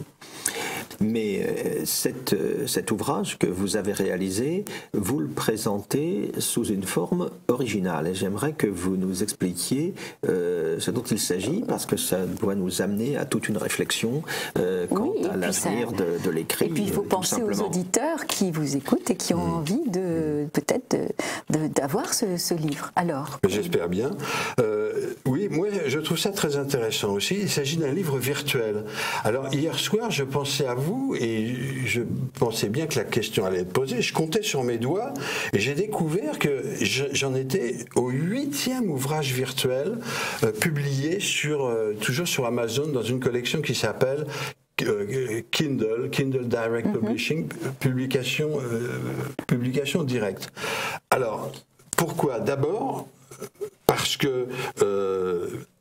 Mais cet ouvrage que vous avez réalisé, vous le présentez sous une forme originale. Et j'aimerais que vous nous expliquiez ce dont il s'agit, parce que ça doit nous amener à toute une réflexion quant à l'avenir de l'écrit. Et puis il faut penser aux auditeurs qui vous écoutent et qui ont envie peut-être d'avoir ce livre. Alors, j'espère bien. Oui, moi je trouve ça très intéressant aussi. Il s'agit d'un livre virtuel. Alors hier soir, je pensais à vous et je pensais bien que la question allait être posée. Je comptais sur mes doigts et j'ai découvert que j'en étais au 8e ouvrage virtuel publié toujours sur Amazon dans une collection qui s'appelle Kindle Direct Publishing, publication directe. Alors, pourquoi? D'abord, parce que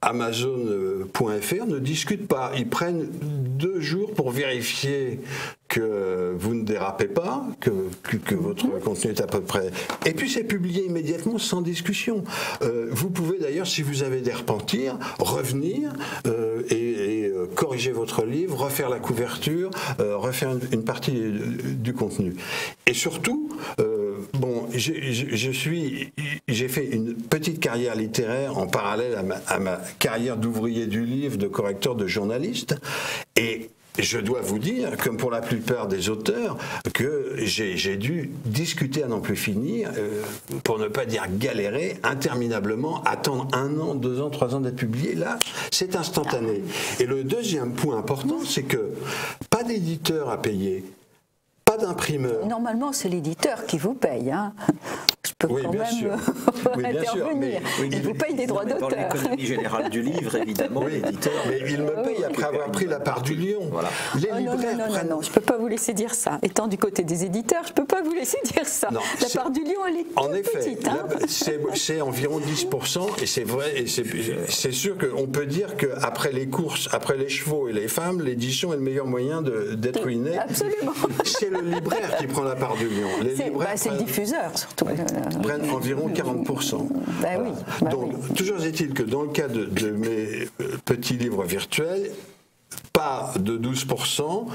Amazon.fr ne discute pas. Ils prennent 2 jours pour vérifier que vous ne dérapez pas, que votre contenu est à peu près... Et puis c'est publié immédiatement sans discussion. Vous pouvez d'ailleurs, si vous avez des repentirs, revenir et corriger votre livre, refaire la couverture, refaire une partie du contenu. Et surtout, j'ai fait une petite carrière littéraire en parallèle à ma carrière d'ouvrier du livre, de correcteur, de journaliste, et je dois vous dire, comme pour la plupart des auteurs, que j'ai dû discuter à n'en plus finir, pour ne pas dire galérer, interminablement, attendre 1 an, 2 ans, 3 ans d'être publié. Là, c'est instantané. Et le deuxième point important, c'est que pas d'éditeur à payer, pas d'imprimeur. Normalement, c'est l'éditeur qui vous paye, hein. Je peux quand même intervenir. Il vous paye des droits d'auteur. Dans l'économie générale du livre, évidemment, l'éditeur... Mais il me paye après avoir pris la part du lion. Voilà. Non, je ne peux pas vous laisser dire ça. Étant du côté des éditeurs, je ne peux pas vous laisser dire ça. Non, la part du lion, elle est toute petite. En effet, c'est environ 10%, et c'est vrai, et c'est sûr qu'on peut dire qu'après les courses, après les chevaux et les femmes, l'édition est le meilleur moyen d'être ruiné. Absolument. C'est le libraire qui prend la part du lion. C'est le diffuseur, surtout. Prennent environ 40%. Donc, toujours est-il que dans le cas de mes petits livres virtuels, pas de 12%,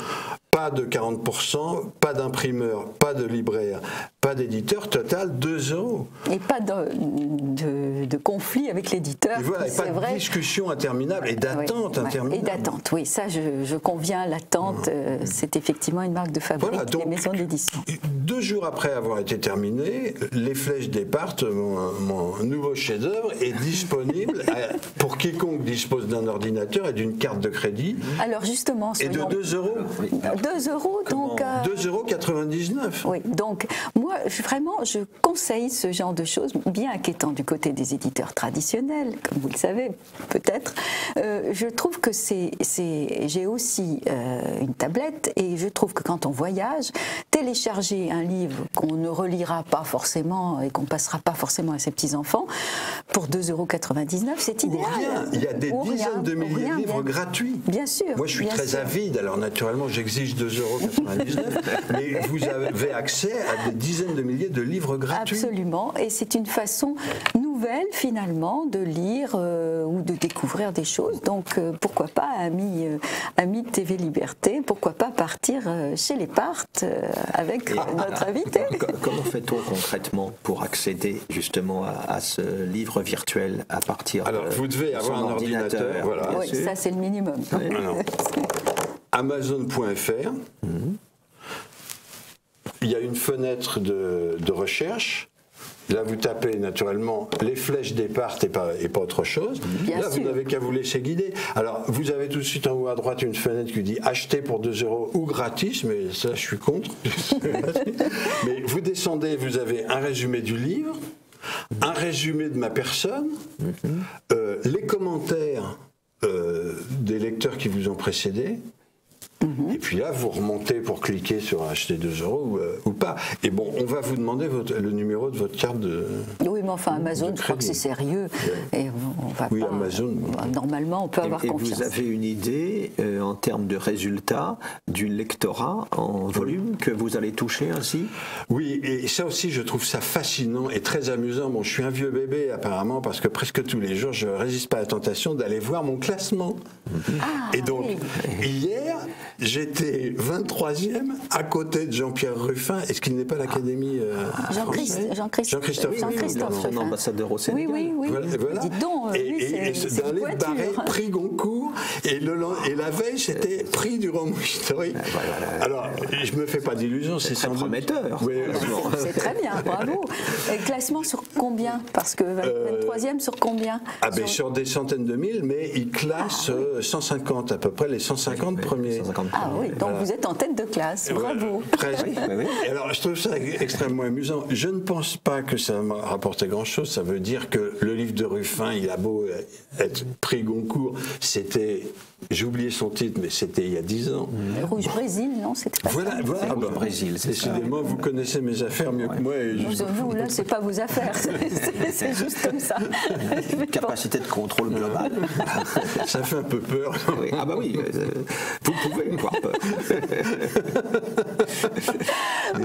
pas de 40%, pas d'imprimeur, pas de libraire, pas d'éditeur, total 2 €. Et pas de conflit avec l'éditeur. Et voilà, et pas de discussion interminable et d'attente interminable. Et d'attente, oui, ça je conviens, l'attente, c'est effectivement une marque de fabrique des maisons d'édition. 2 jours après avoir été terminé, Les Flèches des Parthes, mon nouveau chef-d'œuvre, est disponible pour quiconque dispose d'un ordinateur et d'une carte de crédit. Alors justement, et de 2 €. 2 €, donc... 2,99 €. Oui, donc moi, je conseille ce genre de choses, bien qu'étant du côté des éditeurs traditionnels, comme vous le savez, peut-être. Je trouve que j'ai aussi une tablette, et je trouve que quand on voyage, télécharger un livre qu'on ne relira pas forcément et qu'on passera pas forcément à ses petits-enfants, pour 2,99 €, c'est idéal. Rien. Il y a des dizaines de milliers de livres gratuits. Bien sûr. Moi, je suis très avide, alors naturellement, j'exige 2,99 €, mais vous avez accès à des dizaines de milliers de livres gratuits. Absolument, et c'est une façon nouvelle, finalement, de lire ou de découvrir des choses. Donc, pourquoi pas, amis de TV Liberté, pourquoi pas partir chez les Parthes avec notre invité. Comment fait-on concrètement pour accéder justement à ce livre virtuel à partir Alors, vous devez avoir un ordinateur. Voilà. Oui, ça c'est le minimum. Amazon.fr. Il y a une fenêtre de recherche. Là, vous tapez naturellement les flèches des Parthes et pas autre chose. Bien là, sûr. vous n'avez qu'à vous laisser guider. Alors, vous avez tout de suite en haut à droite une fenêtre qui dit acheter pour 2 € ou gratis, mais ça, je suis contre. Mais vous descendez, vous avez un résumé du livre, un résumé de ma personne, les commentaires des lecteurs qui vous ont précédé. Et puis là, vous remontez pour cliquer sur acheter 2 € ou pas. Et bon, on va vous demander le numéro de votre carte de. Oui, mais enfin, Amazon, je crois que c'est sérieux. Et on va oui, pas, Amazon. Normalement, on peut avoir confiance. Vous avez une idée, en termes de résultats, du lectorat en volume que vous allez toucher ainsi? Oui, et ça aussi, je trouve ça fascinant et très amusant. Bon, je suis un vieux bébé, apparemment, parce que presque tous les jours, je ne résiste pas à la tentation d'aller voir mon classement. Et donc, hier, j'étais 23e à côté de Jean-Pierre Ruffin. Est-ce qu'il n'est pas l'Académie Jean-Christophe son ambassadeur au Sénégal. Oui. Voilà. Dites donc, et d'un livre barré, prix Goncourt, et la veille, c'était prix du roman historique. Alors, je me fais pas d'illusions, c'est sans prometteur. Oui, c'est très bien, bravo. Et classement sur combien? Parce que 23e sur combien? Sur des centaines de mille, mais il classe 150 à peu près, les 150 premiers. Ah oui, donc vous êtes en tête de classe, bravo. Presque. Et alors, je trouve ça extrêmement amusant. Je ne pense pas que ça m'a rapporté grand-chose. Ça veut dire que le livre de Ruffin, il a beau être prix Goncourt, c'était... J'ai oublié son titre, mais c'était il y a 10 ans. Rouge Brésil, non? C'était pas voilà. Brésil, décidément, vous connaissez mes affaires mieux que moi. Et nous, là, c'est pas vos affaires. C'est juste comme ça. Capacité de contrôle global. Ça fait un peu peur. Oui. Ah bah oui, vous pouvez me voir peur.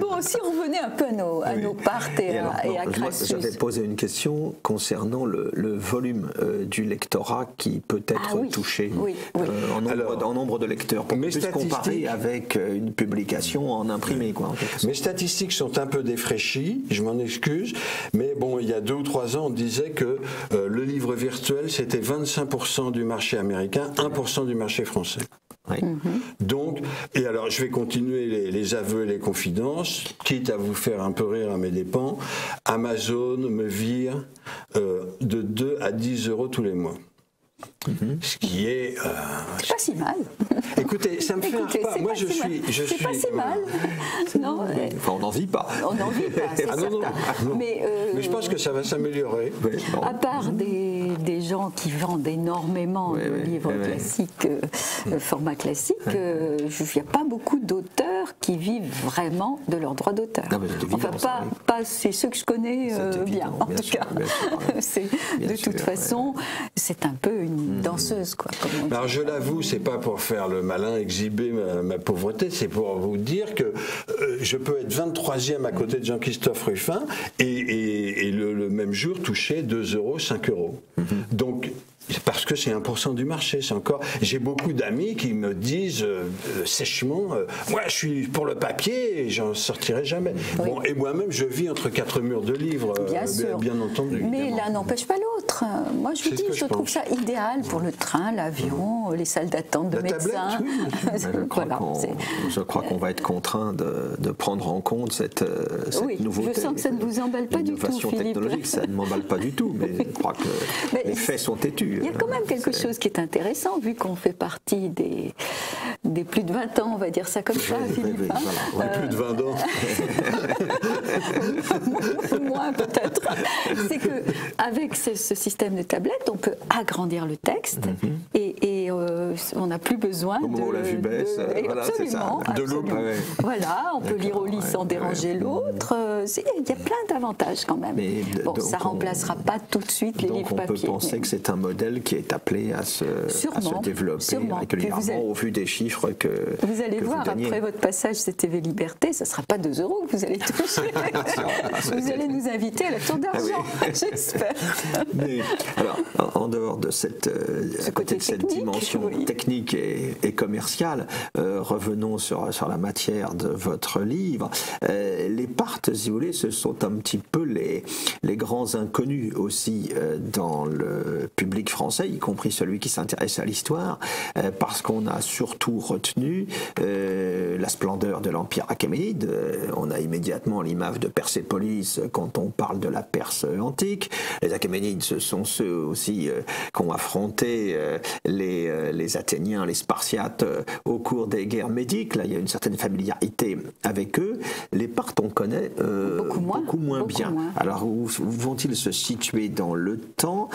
Bon, si on revenait un peu à nos Parthes et à Crassus. J'avais posé une question concernant le volume du lectorat qui peut être touché. En nombre de lecteurs, pour qu'on puisse comparer avec une publication en imprimé. Mes statistiques sont un peu défraîchies, je m'en excuse, mais bon, il y a 2 ou 3 ans, on disait que le livre virtuel, c'était 25% du marché américain, 1% du marché français. Oui. Donc, et alors je vais continuer les aveux et les confidences, quitte à vous faire un peu rire à mes dépens. Amazon me vire de 2 à 10 € tous les mois. Ce qui est... c'est pas si mal. Écoutez, ça me fait un repas. Moi, je suis... C'est pas si mal. Non, enfin, on n'en vit pas. On n'en vit pas, c'est certain. Non. Mais je pense que ça va s'améliorer. À part des gens qui vendent énormément de livres classiques, format classique, il n'y a pas beaucoup d'auteurs qui vivent vraiment de leurs droits d'auteur. Enfin, pas c'est ceux que je connais bien, en tout cas. De toute façon, c'est un peu une danseuse, quoi. Alors je l'avoue, c'est pas pour faire le malin, exhiber ma pauvreté, c'est pour vous dire que je peux être 23e à côté de Jean-Christophe Ruffin et le même jour toucher 2 €, 5 €. Donc parce que c'est 1% du marché, c'est encore... J'ai beaucoup d'amis qui me disent sèchement, moi je suis pour le papier et j'en sortirai jamais. Oui. Bon, et moi-même je vis entre 4 murs de livres, bien entendu. Mais l'un n'empêche pas l'autre. Moi je vous dis, je trouve ça idéal pour le train, l'avion, les salles d'attente de médecins. Je crois qu'on va être contraint de prendre en compte cette nouveauté. Je sens que ça ne vous emballe pas du tout, Philippe. L'innovation technologique, ça ne m'emballe pas du tout, mais je crois que les faits sont têtus. Il y a quand même quelque chose qui est intéressant, vu qu'on fait partie des plus de 20 ans, on va dire ça comme ça, Philippe. Voilà. Plus de 20 ans. Moins peut-être. C'est qu'avec ce système de tablette, on peut agrandir le texte et on n'a plus besoin la vue baisse, absolument. De loupe. Voilà, on peut peut lire au lit sans déranger l'autre. Il y a plein d'avantages quand même. Mais bon, ça ne remplacera pas tout de suite les livres papier. Donc on peut penser que c'est un modèle qui est appelé à se développer régulièrement au vu des chiffres que vous allez voir, après votre passage CTV Liberté, ce ne sera pas 2 € que vous allez toucher. Vous allez nous inviter à la Tour d'Argent, j'espère. Mais alors, en dehors de cette, à côté de cette dimension technique et commerciale, revenons sur la matière de votre livre. Les Parthes, si vous voulez, ce sont un petit peu les grands inconnus aussi dans le public français, y compris celui qui s'intéresse à l'histoire, parce qu'on a surtout retenu la splendeur de l'Empire achéménide. On a immédiatement l'image de Persépolis quand on parle de la Perse antique. Les Achéménides, ce sont ceux aussi qui ont affronté les Athéniens, les Spartiates au cours des guerres médiques. Là, il y a une certaine familiarité avec eux. Les Parthes, on connaît beaucoup moins bien. Alors, où vont-ils se situer dans le temps?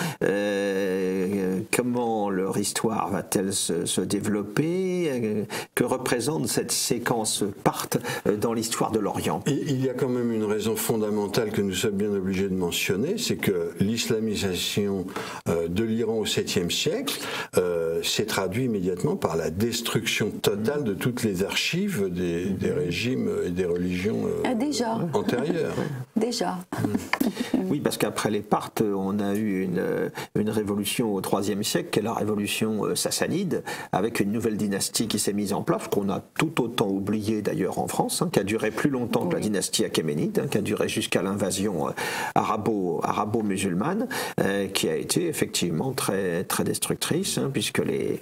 Comment leur histoire va-t-elle se développer? Que représente cette séquence parthe dans l'histoire de l'Orient? Il y a quand même une raison fondamentale que nous sommes bien obligés de mentionner, c'est que l'islamisation de l'Iran au 7e siècle s'est traduite immédiatement par la destruction totale de toutes les archives des régimes et des religions antérieures. Déjà. Oui, parce qu'après les Parthes, on a eu une révolution au IIIe siècle, qui est la révolution sassanide, avec une nouvelle dynastie qui s'est mise en place, qu'on a tout autant oublié d'ailleurs en France, qui a duré plus longtemps que la dynastie achéménide, qui a duré jusqu'à l'invasion arabo-musulmane, qui a été effectivement très, très destructrice, puisque les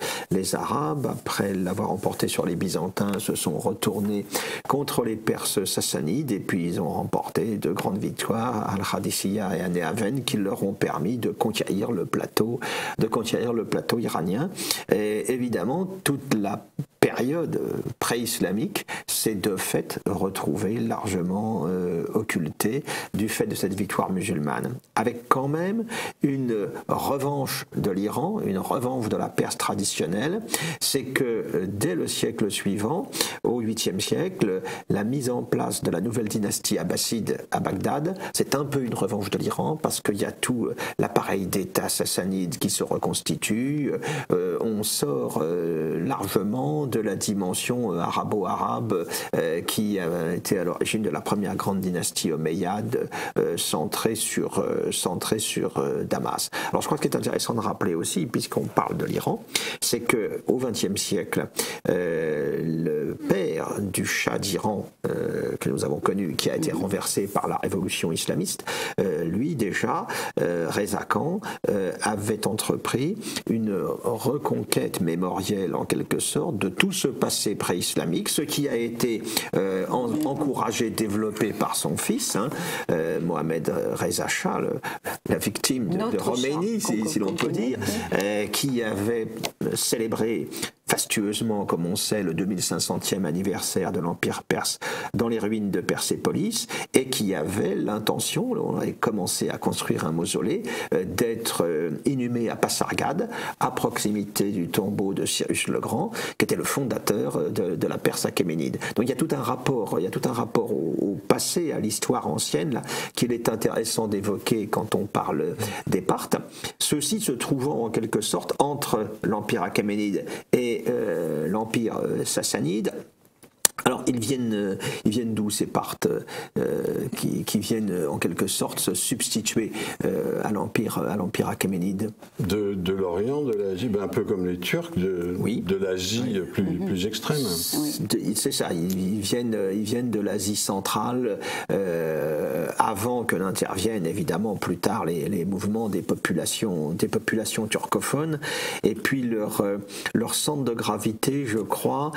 Arabes, après l'avoir emporté sur les Byzantins, se sont retournés contre les Perses sassanides, et puis ils ont remporté de grandes victoires à Al-Hadisiyah et à Néhaven, qui leur ont permis de conquérir le plateau iranien. Et évidemment, toute la période pré-islamique s'est de fait retrouvée largement occultée du fait de cette victoire musulmane, avec quand même une revanche de l'Iran, une revanche de la Perse traditionnelle. C'est que dès le siècle suivant, au 8e siècle, la mise en place de la nouvelle dynastie abbasside à Bagdad, c'est un peu une revanche de l'Iran, parce qu'il y a tout l'appareil d'État sassanide qui se reconstitue. On sort largement de la dimension arabo-arabe qui a été à l'origine de la première grande dynastie omeyyade centrée sur Damas. Alors je crois que ce qui est intéressant de rappeler aussi, puisqu'on parle de l'Iran, c'est qu'au XXe siècle, le père du Shah d'Iran que nous avons connu, qui a été renversé par la révolution islamiste, lui déjà, Reza Khan, avait entrepris une reconquête mémorielle en quelque sorte de tout ce passé pré-islamique, ce qui a été encouragé, développé par son fils, Mohamed Reza Shah, la victime de Khomeini, si l'on peut dire, qui avait célébré fastueusement, comme on sait, le 2500e anniversaire de l'Empire perse dans les ruines de Persépolis, et qui avait l'intention, on avait commencé à construire un mausolée, d'être inhumé à Pasargad, à proximité du tombeau de Cyrus le Grand, qui était le fondateur de la Perse achéménide. Donc il y a tout un rapport, au passé, à l'histoire ancienne, là, qu'il est intéressant d'évoquer quand on parle des Parthes. Ceux-ci se trouvant en quelque sorte entre l'Empire achéménide et l'Empire sassanide. Alors ils viennent d'où ces Parthes qui viennent en quelque sorte se substituer à l'Empire achéménide? De l'Orient, de l'Asie, un peu comme les Turcs, de l'Asie plus extrême. C'est ça, ils viennent de l'Asie centrale avant que n'interviennent évidemment plus tard les mouvements des populations turcophones, et puis leur centre de gravité, je crois,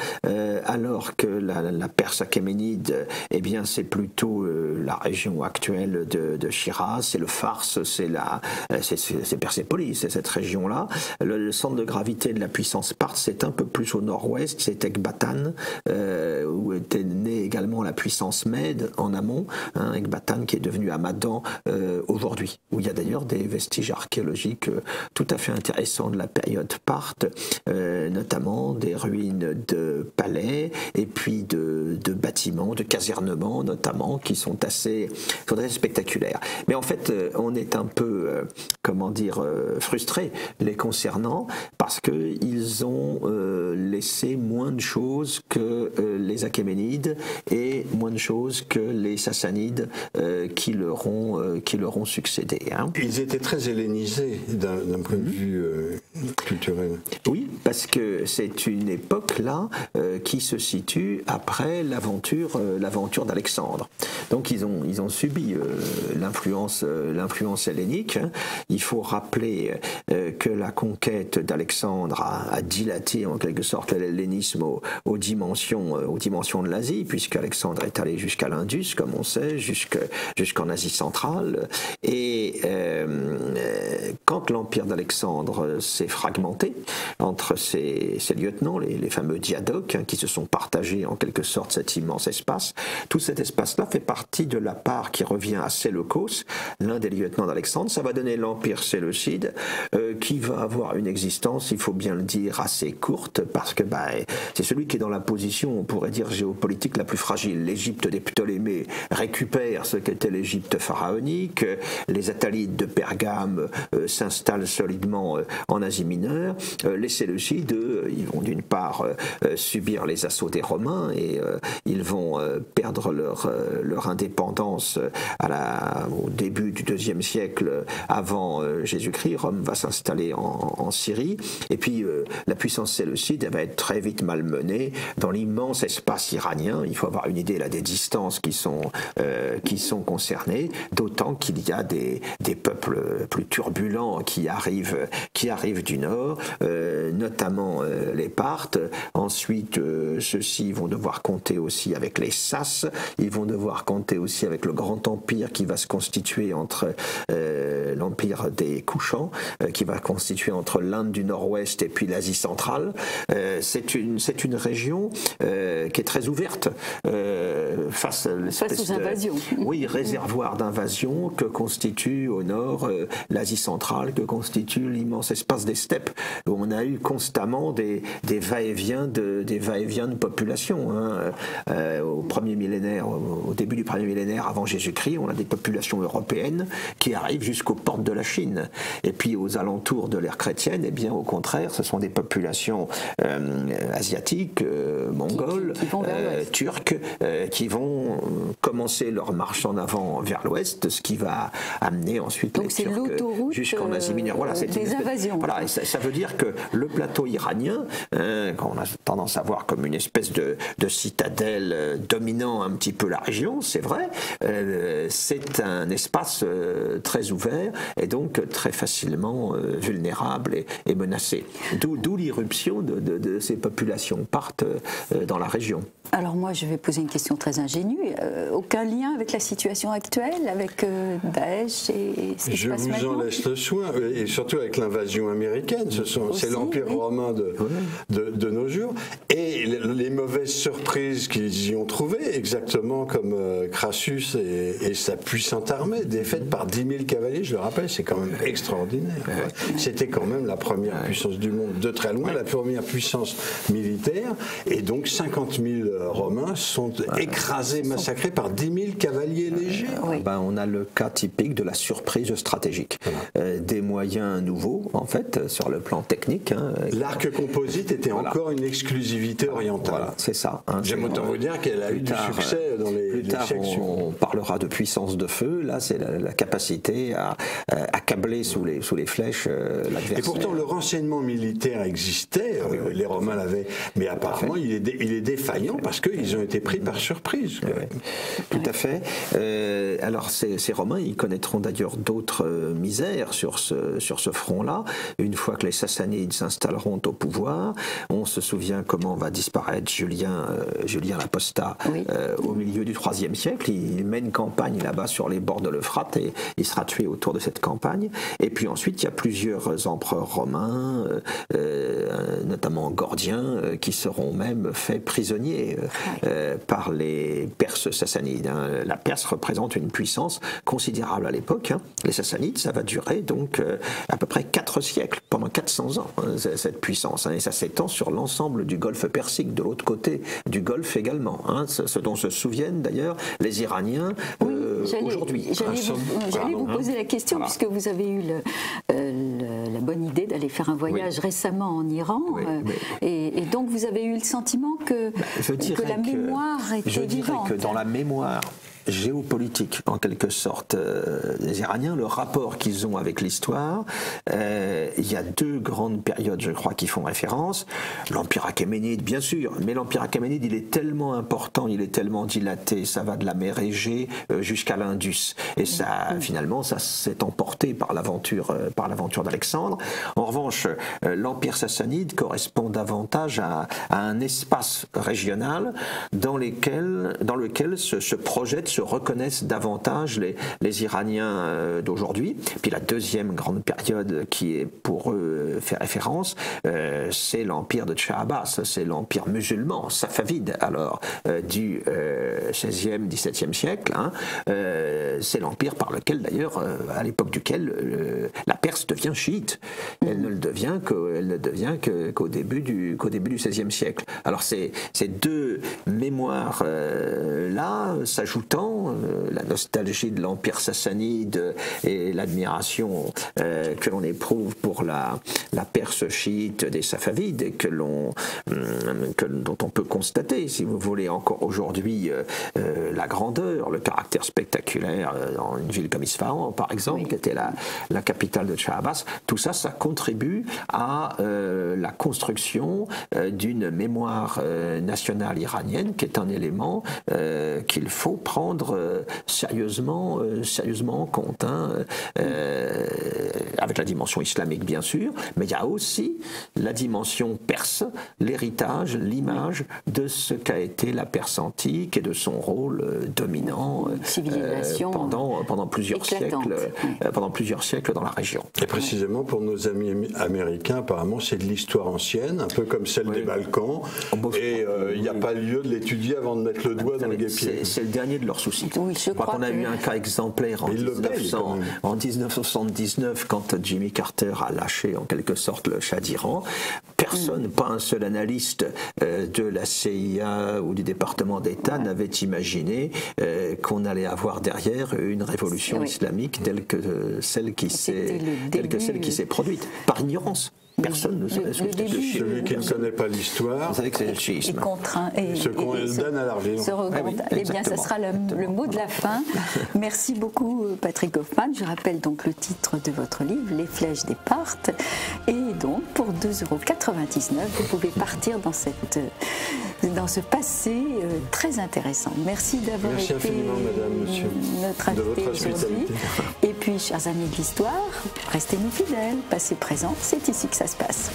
alors que la Perse achéménide, eh bien, c'est plutôt la région actuelle de Shiraz, c'est le Fars, c'est Persépolis, c'est cette région-là. Le centre de gravité de la puissance parthe, c'est un peu plus au nord-ouest, c'est Ekbatan, où était née également la puissance mède en amont, Ekbatan qui est devenu Hamadan aujourd'hui, où il y a d'ailleurs des vestiges archéologiques tout à fait intéressants de la période parthe, notamment des ruines de palais et puis de bâtiments, de casernements notamment, qui sont assez spectaculaires. Mais en fait, on est un peu, frustrés les concernant, parce qu'ils ont laissé moins de choses que les Achéménides et moins de choses que les Sassanides qui leur ont succédé. Hein. Ils étaient très hellénisés d'un point de vue culturel. Oui, parce que c'est une époque là qui se situe après l'aventure d'Alexandre. Donc ils ont subi l'influence hellénique. Hein. Il faut rappeler que la conquête d'Alexandre a dilaté en quelque sorte l'hellénisme aux dimensions de l'Asie, puisque Alexandre est allé jusqu'à l'Indus, comme on sait, jusqu'en Asie centrale. Et quand l'empire d'Alexandre s'est fragmenté entre ses lieutenants, les fameux diadoques, hein, qui se sont partagés en quelque sorte cet immense espace, tout cet espace-là fait partie de la part qui revient à Séleucos, l'un des lieutenants d'Alexandre. Ça va donner l'empire séleucide, qui va avoir une existence, il faut bien le dire, assez courte, parce que c'est celui qui est dans la position, on pourrait dire, géopolitique la plus fragile. L'Égypte des Ptolémées récupère ce qu'était l'Égypte pharaonique, les Attalides de Pergame s'installent solidement en Asie mineure, les Séleucides, ils vont d'une part subir les assauts des Romains et ils vont perdre leur indépendance au début du IIe siècle avant Jésus-Christ. Rome va s'installer en Syrie, et puis la puissance séleucide va être très vite malmenée dans l'immense espace iranien. Il faut avoir une idée là des distances qui sont concernées, d'autant qu'il y a des peuples plus turbulents qui arrivent du nord, notamment les Parthes. Ensuite, ceux-ci vont devoir compter aussi avec les Sasses, ils vont devoir compter aussi avec le grand empire qui va se constituer entre l'empire des Couchants, qui va constituer entre l'Inde du Nord-Ouest et puis l'Asie centrale. C'est une région qui est très ouverte face aux invasions. Oui, réservoir d'invasion que constitue au nord l'Asie centrale, que constitue l'immense espace des steppes, où on a eu constamment des va-et-vient de population. Hein. Au début du premier millénaire avant Jésus-Christ, on a des populations européennes qui arrivent jusqu'aux portes de la Chine. Et puis aux alentours de l'ère chrétienne, eh bien au contraire, ce sont des populations asiatiques, mongoles, turques, qui vont commencer leur marche en avant vers l'ouest, ce qui va amener ensuite donc les Turcs jusqu'en Asie mineure. Voilà, c'est des invasions. Voilà, et ça veut dire que le plateau iranien, qu'on a tendance à voir comme une espèce de citadelle dominant un petit peu la région, c'est vrai, c'est un espace très ouvert et donc très facilement vulnérable et menacé. D'où l'irruption de ces populations parthes dans la région. Alors moi, je vais poser une question très ingénue. Aucun lien avec la situation actuelle, avec Daesh et ce qui se passe maintenant ? Je vous en laisse le soin, et surtout avec l'invasion américaine. C'est l'Empire romain de nos jours. Et les mauvaises surprises qu'ils y ont trouvées, exactement comme Crassus et sa puissante armée, défaite par 10 000 cavaliers, je le rappelle, c'est quand même extraordinaire. C'était quand même la première puissance du monde, de très loin, la première puissance militaire, et donc 50 000 Romains sont écrasés, massacrés par 10 000 cavaliers légers. On a le cas typique de la surprise stratégique. Des moyens nouveaux, en fait, sur le plan technique. Hein, l'arc composite était encore une exclusivité orientale. Voilà, c'est ça. Hein, j'aime autant vous dire qu'elle a eu du succès dans les sections. On parlera de puissance de feu. Là, c'est la capacité à câbler sous les flèches l'adversaire. Et pourtant, le renseignement militaire existait. Les Romains l'avaient. Mais apparemment, il est défaillant parce qu'ils ont été pris par surprise. Tout à fait. Alors, ces Romains, ils connaîtront d'ailleurs d'autres misères sur ce front-là. Une une fois que les Sassanides s'installeront au pouvoir. On se souvient comment va disparaître Julien l'Apostat au milieu du IIIe siècle. Il mène campagne là-bas sur les bords de l'Euphrate et il sera tué autour de cette campagne. Et puis ensuite, il y a plusieurs empereurs romains, notamment Gordien, qui seront même faits prisonniers par les Perses sassanides. La Perse représente une puissance considérable à l'époque. Les Sassanides, ça va durer donc à peu près 4 siècles, pendant 400 ans, cette puissance. Et ça s'étend sur l'ensemble du golfe Persique, de l'autre côté du golfe également. Ce dont se souviennent d'ailleurs les Iraniens aujourd'hui. J'allais vous poser la question, puisque vous avez eu la bonne idée d'aller faire un voyage récemment en Iran. Et donc vous avez eu le sentiment que la mémoire était vivante. Je dirais que dans la mémoire géopolitique, en quelque sorte, des Iraniens, le rapport qu'ils ont avec l'histoire, il y a 2 grandes périodes, je crois, qui font référence. L'Empire achéménide, bien sûr, mais l'Empire achéménide, il est tellement important, il est tellement dilaté, ça va de la mer Égée jusqu'à l'Indus. Et ça, finalement, ça s'est emporté par l'aventure d'Alexandre. En revanche, l'Empire sassanide correspond davantage à un espace régional dans lequel se projettent, se reconnaissent davantage les Iraniens d'aujourd'hui. Puis la deuxième grande période qui est pour eux fait référence, c'est l'empire de Shah Abbas, c'est l'empire musulman, safavide alors, du XVIe, XVIIe siècle. C'est l'empire par lequel d'ailleurs, à l'époque duquel la Perse devient chiite. Elle ne le devient qu'au début du XVIe siècle. Alors ces 2 mémoires là s'ajoutant, la nostalgie de l'Empire sassanide et l'admiration que l'on éprouve pour la Perse chiite des Safavides, dont on peut constater, si vous voulez, encore aujourd'hui la grandeur, le caractère spectaculaire dans une ville comme Isfahan, par exemple, qui était la capitale de Shah Abbas. Tout ça, ça contribue à la construction d'une mémoire nationale iranienne, qui est un élément qu'il faut prendre sérieusement en compte, avec la dimension islamique bien sûr, mais il y a aussi la dimension perse, l'héritage, l'image de ce qu'a été la Perse antique et de son rôle dominant pendant plusieurs siècles dans la région. Et précisément pour nos amis américains, apparemment c'est de l'histoire ancienne, un peu comme celle des Balkans, et il n'y a pas lieu de l'étudier avant de mettre le doigt dans le guêpier. C'est le dernier de leurs soucis. Je crois qu'on a eu un cas exemplaire en 1979 quand Jimmy Carter a lâché en quelque sorte le Shah d'Iran. Personne, pas un seul analyste de la CIA ou du département d'État n'avait imaginé qu'on allait avoir derrière une révolution islamique telle que celle qui s'est produite, par ignorance. Personne ne sait ce que c'est. Celui qui ne connaît pas l'histoire, vous savez que c'est le chiisme. Ce qu'on donne à l'argent. Eh bien, ça sera le mot de la fin. Merci beaucoup, Patrick Goffman. Je rappelle donc le titre de votre livre, Les Flèches des Parthes. Et donc, pour 2,99 €, vous pouvez partir dans ce passé très intéressant. Merci d'avoir été notre invité aujourd'hui. Et puis, chers amis de l'histoire, restez-nous fidèles. Passé, présent, c'est ici que ça se passe.